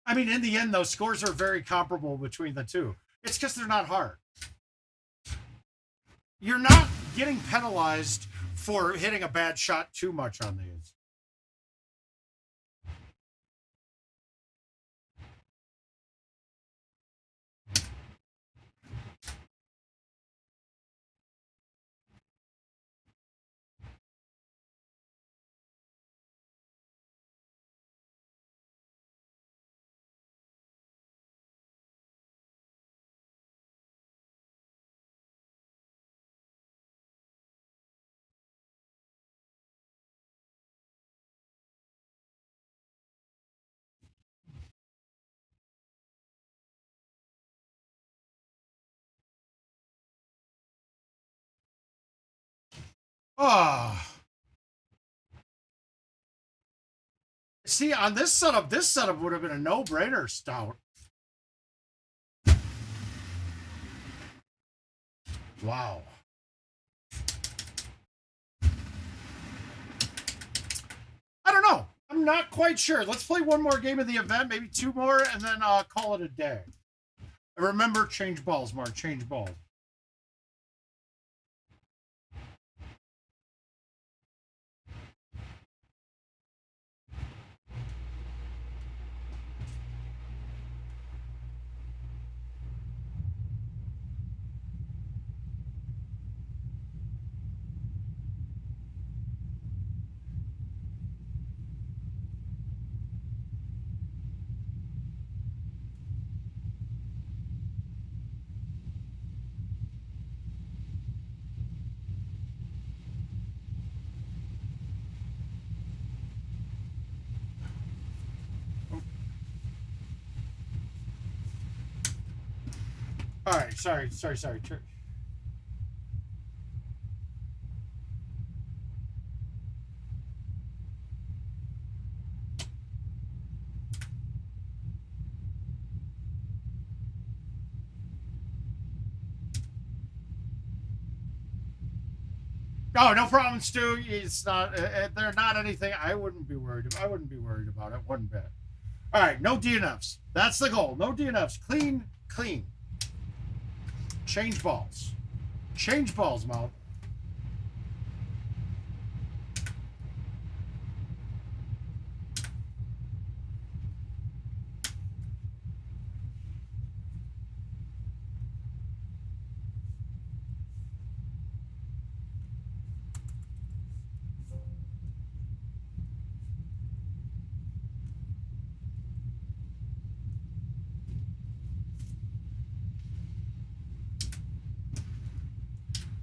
I mean, in the end, those scores are very comparable between the two. It's because they're not hard. You're not getting penalized for hitting a bad shot too much on these. Oh. See, on this setup would have been a no-brainer stout. Wow. I don't know. I'm not quite sure. Let's play one more game of the event, maybe 2 more, and then call it a day. Remember, change balls, Mark. Change balls. All right, sorry. Oh, no problem, Stu. It's not. They're not anything. I wouldn't be worried about it one bit. All right, no DNFs. That's the goal. No DNFs. Clean. Change balls. Change balls, Mount.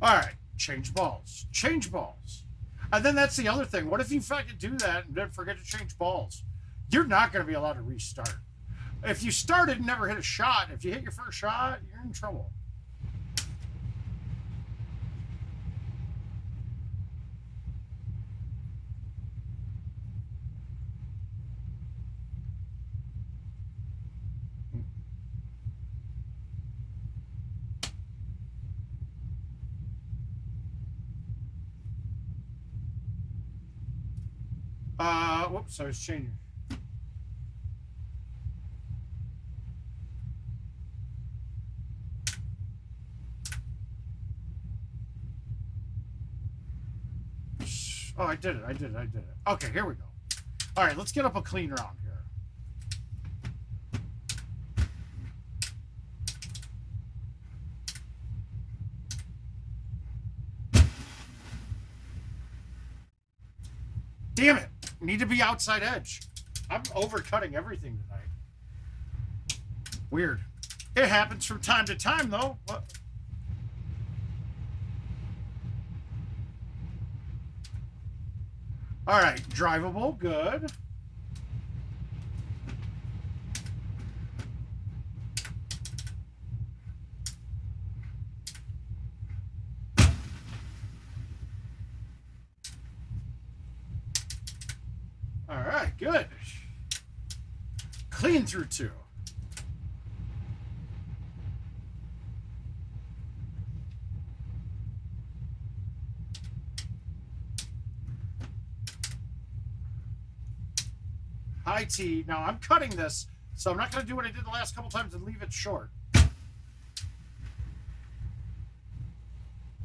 All right, change balls. Change balls. And then that's the other thing. What if you fucking do that and then forget to change balls? You're not going to be allowed to restart. If you started and never hit a shot, if you hit your first shot, you're in trouble. Whoops, I was changing. Oh, I did it. Okay, here we go. All right, let's get up a clean round here. Damn it. Need to be outside edge. I'm overcutting everything tonight. Weird. It happens from time to time, though. What? All right, drivable, good. All right, good. Clean through 2. High T. Now I'm cutting this, so I'm not going to do what I did the last couple times and leave it short.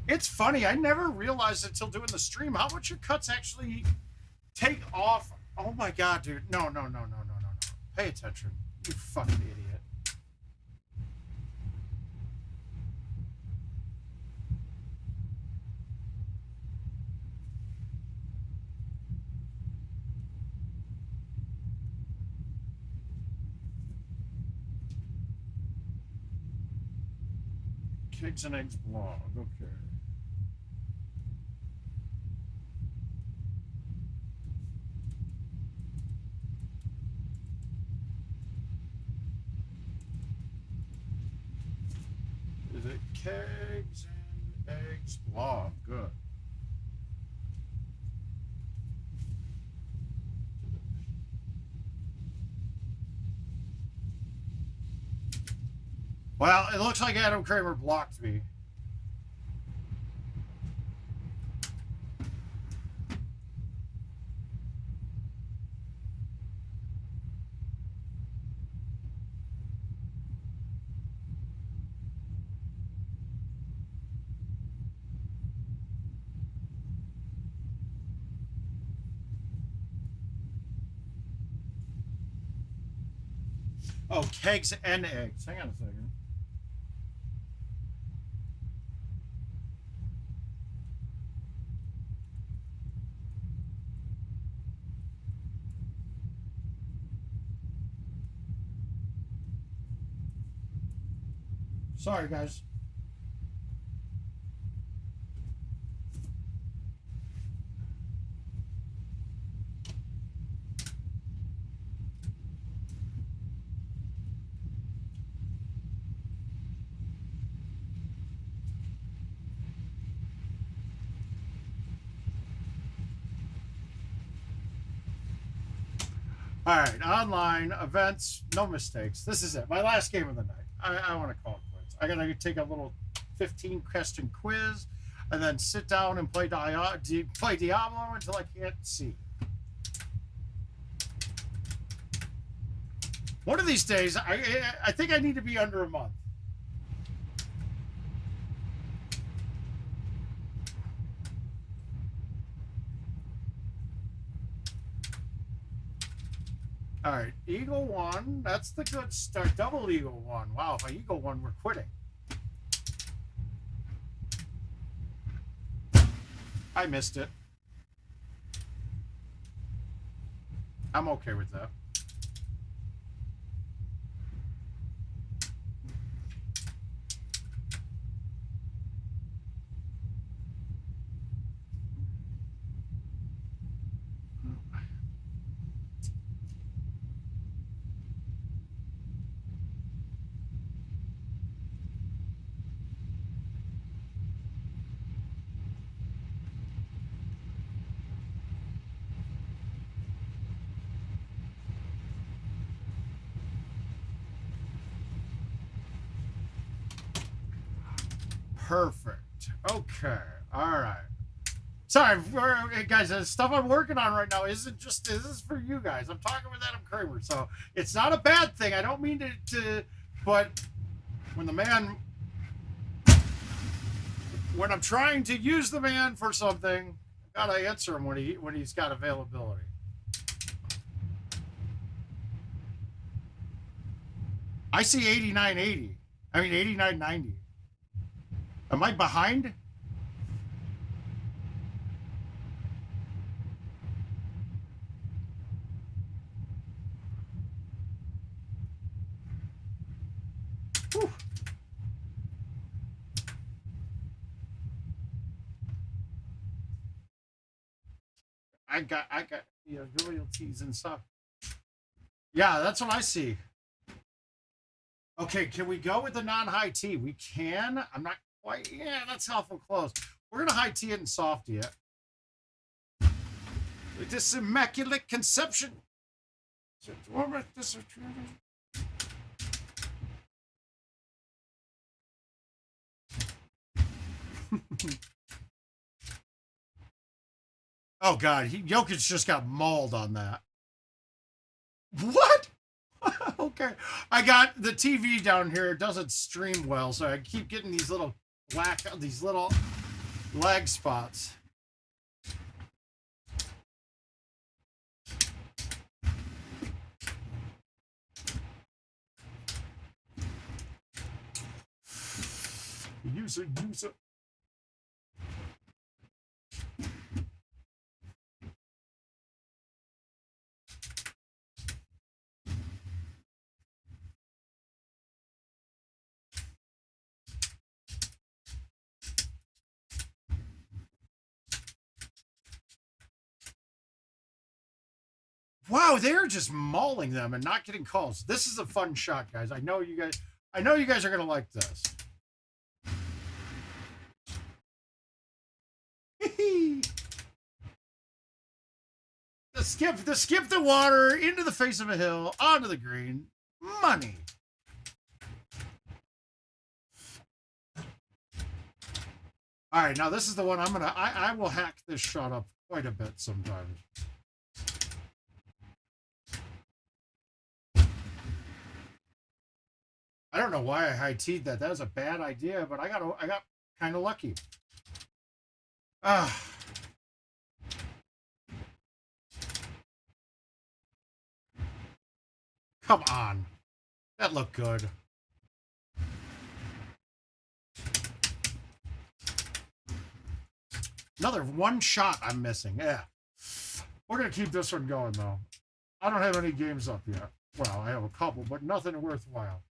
It's funny. I never realized until doing the stream how much your cuts actually take off. Oh my God, dude. No. Pay attention. You fucking idiot. Cakes and eggs blog. Okay. Is it kegs and eggs blog? Good. Well, it looks like Adam Kramer blocked me. Oh, kegs and eggs. Hang on a second. Sorry, guys. All right, online events, no mistakes. This is it. My last game of the night. I want to call it quits. I gotta take a little 15-question quiz, and then sit down and play Diablo until I can't see. One of these days, I think I need to be under a month. All right, Eagle 1. That's the good start. Double Eagle 1. Wow, if I Eagle 1, we're quitting. I missed it. I'm okay with that. Perfect. Okay. All right. Sorry, hey guys, the stuff I'm working on right now isn't just, this is for you guys. I'm talking with Adam Kramer, so it's not a bad thing. I don't mean to but when the man, when I'm trying to use the man for something, I gotta answer him when he's got availability. I see 89.80. I mean 89.90. Am I behind? Whew. I got royalties and stuff. Yeah, that's what I see. Okay, can we go with the non-high T? We can. I'm not quite. Yeah, that's awful close. We're gonna high T it and soft it. With this immaculate conception. Oh God, Jokic just got mauled on that. What? Okay, I got the TV down here. It doesn't stream well, so I keep getting these little lag spots. User. Wow, they're just mauling them and not getting calls. This is a fun shot, guys. I know you guys are gonna like this. skip the water into the face of a hill, onto the green. Money. All right, now this is the one I will hack this shot up quite a bit sometimes. I don't know why I high teed that. That was a bad idea, but I got kind of lucky. Ah. Come on. That looked good. Another one shot I'm missing. Yeah. We're going to keep this one going, though. I don't have any games up yet. Well, I have a couple, but nothing worthwhile.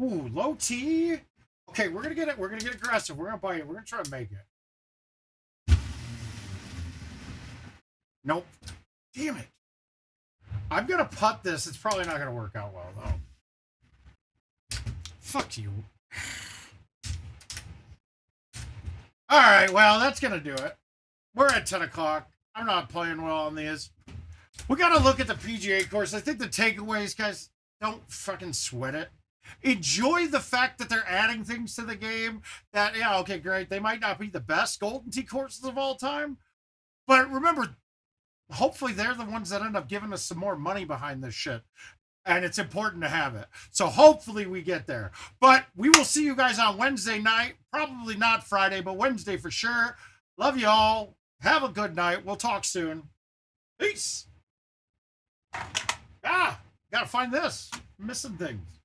Ooh, low T. Okay, we're gonna get it. We're gonna get aggressive. We're gonna bite it. We're gonna try to make it. Nope. Damn it. I'm gonna putt this. It's probably not gonna work out well though. Fuck you. All right. Well, that's gonna do it. We're at 10 o'clock. I'm not playing well on these. We gotta look at the PGA course. I think the takeaways, guys, don't fucking sweat it. Enjoy the fact that they're adding things to the game that, yeah, okay, great. They might not be the best Golden Tee courses of all time, but remember, hopefully they're the ones that end up giving us some more money behind this shit. And it's important to have it. So hopefully we get there. But we will see you guys on Wednesday night. Probably not Friday, but Wednesday for sure. Love you all. Have a good night. We'll talk soon. Peace. Ah, gotta find this. I'm missing things.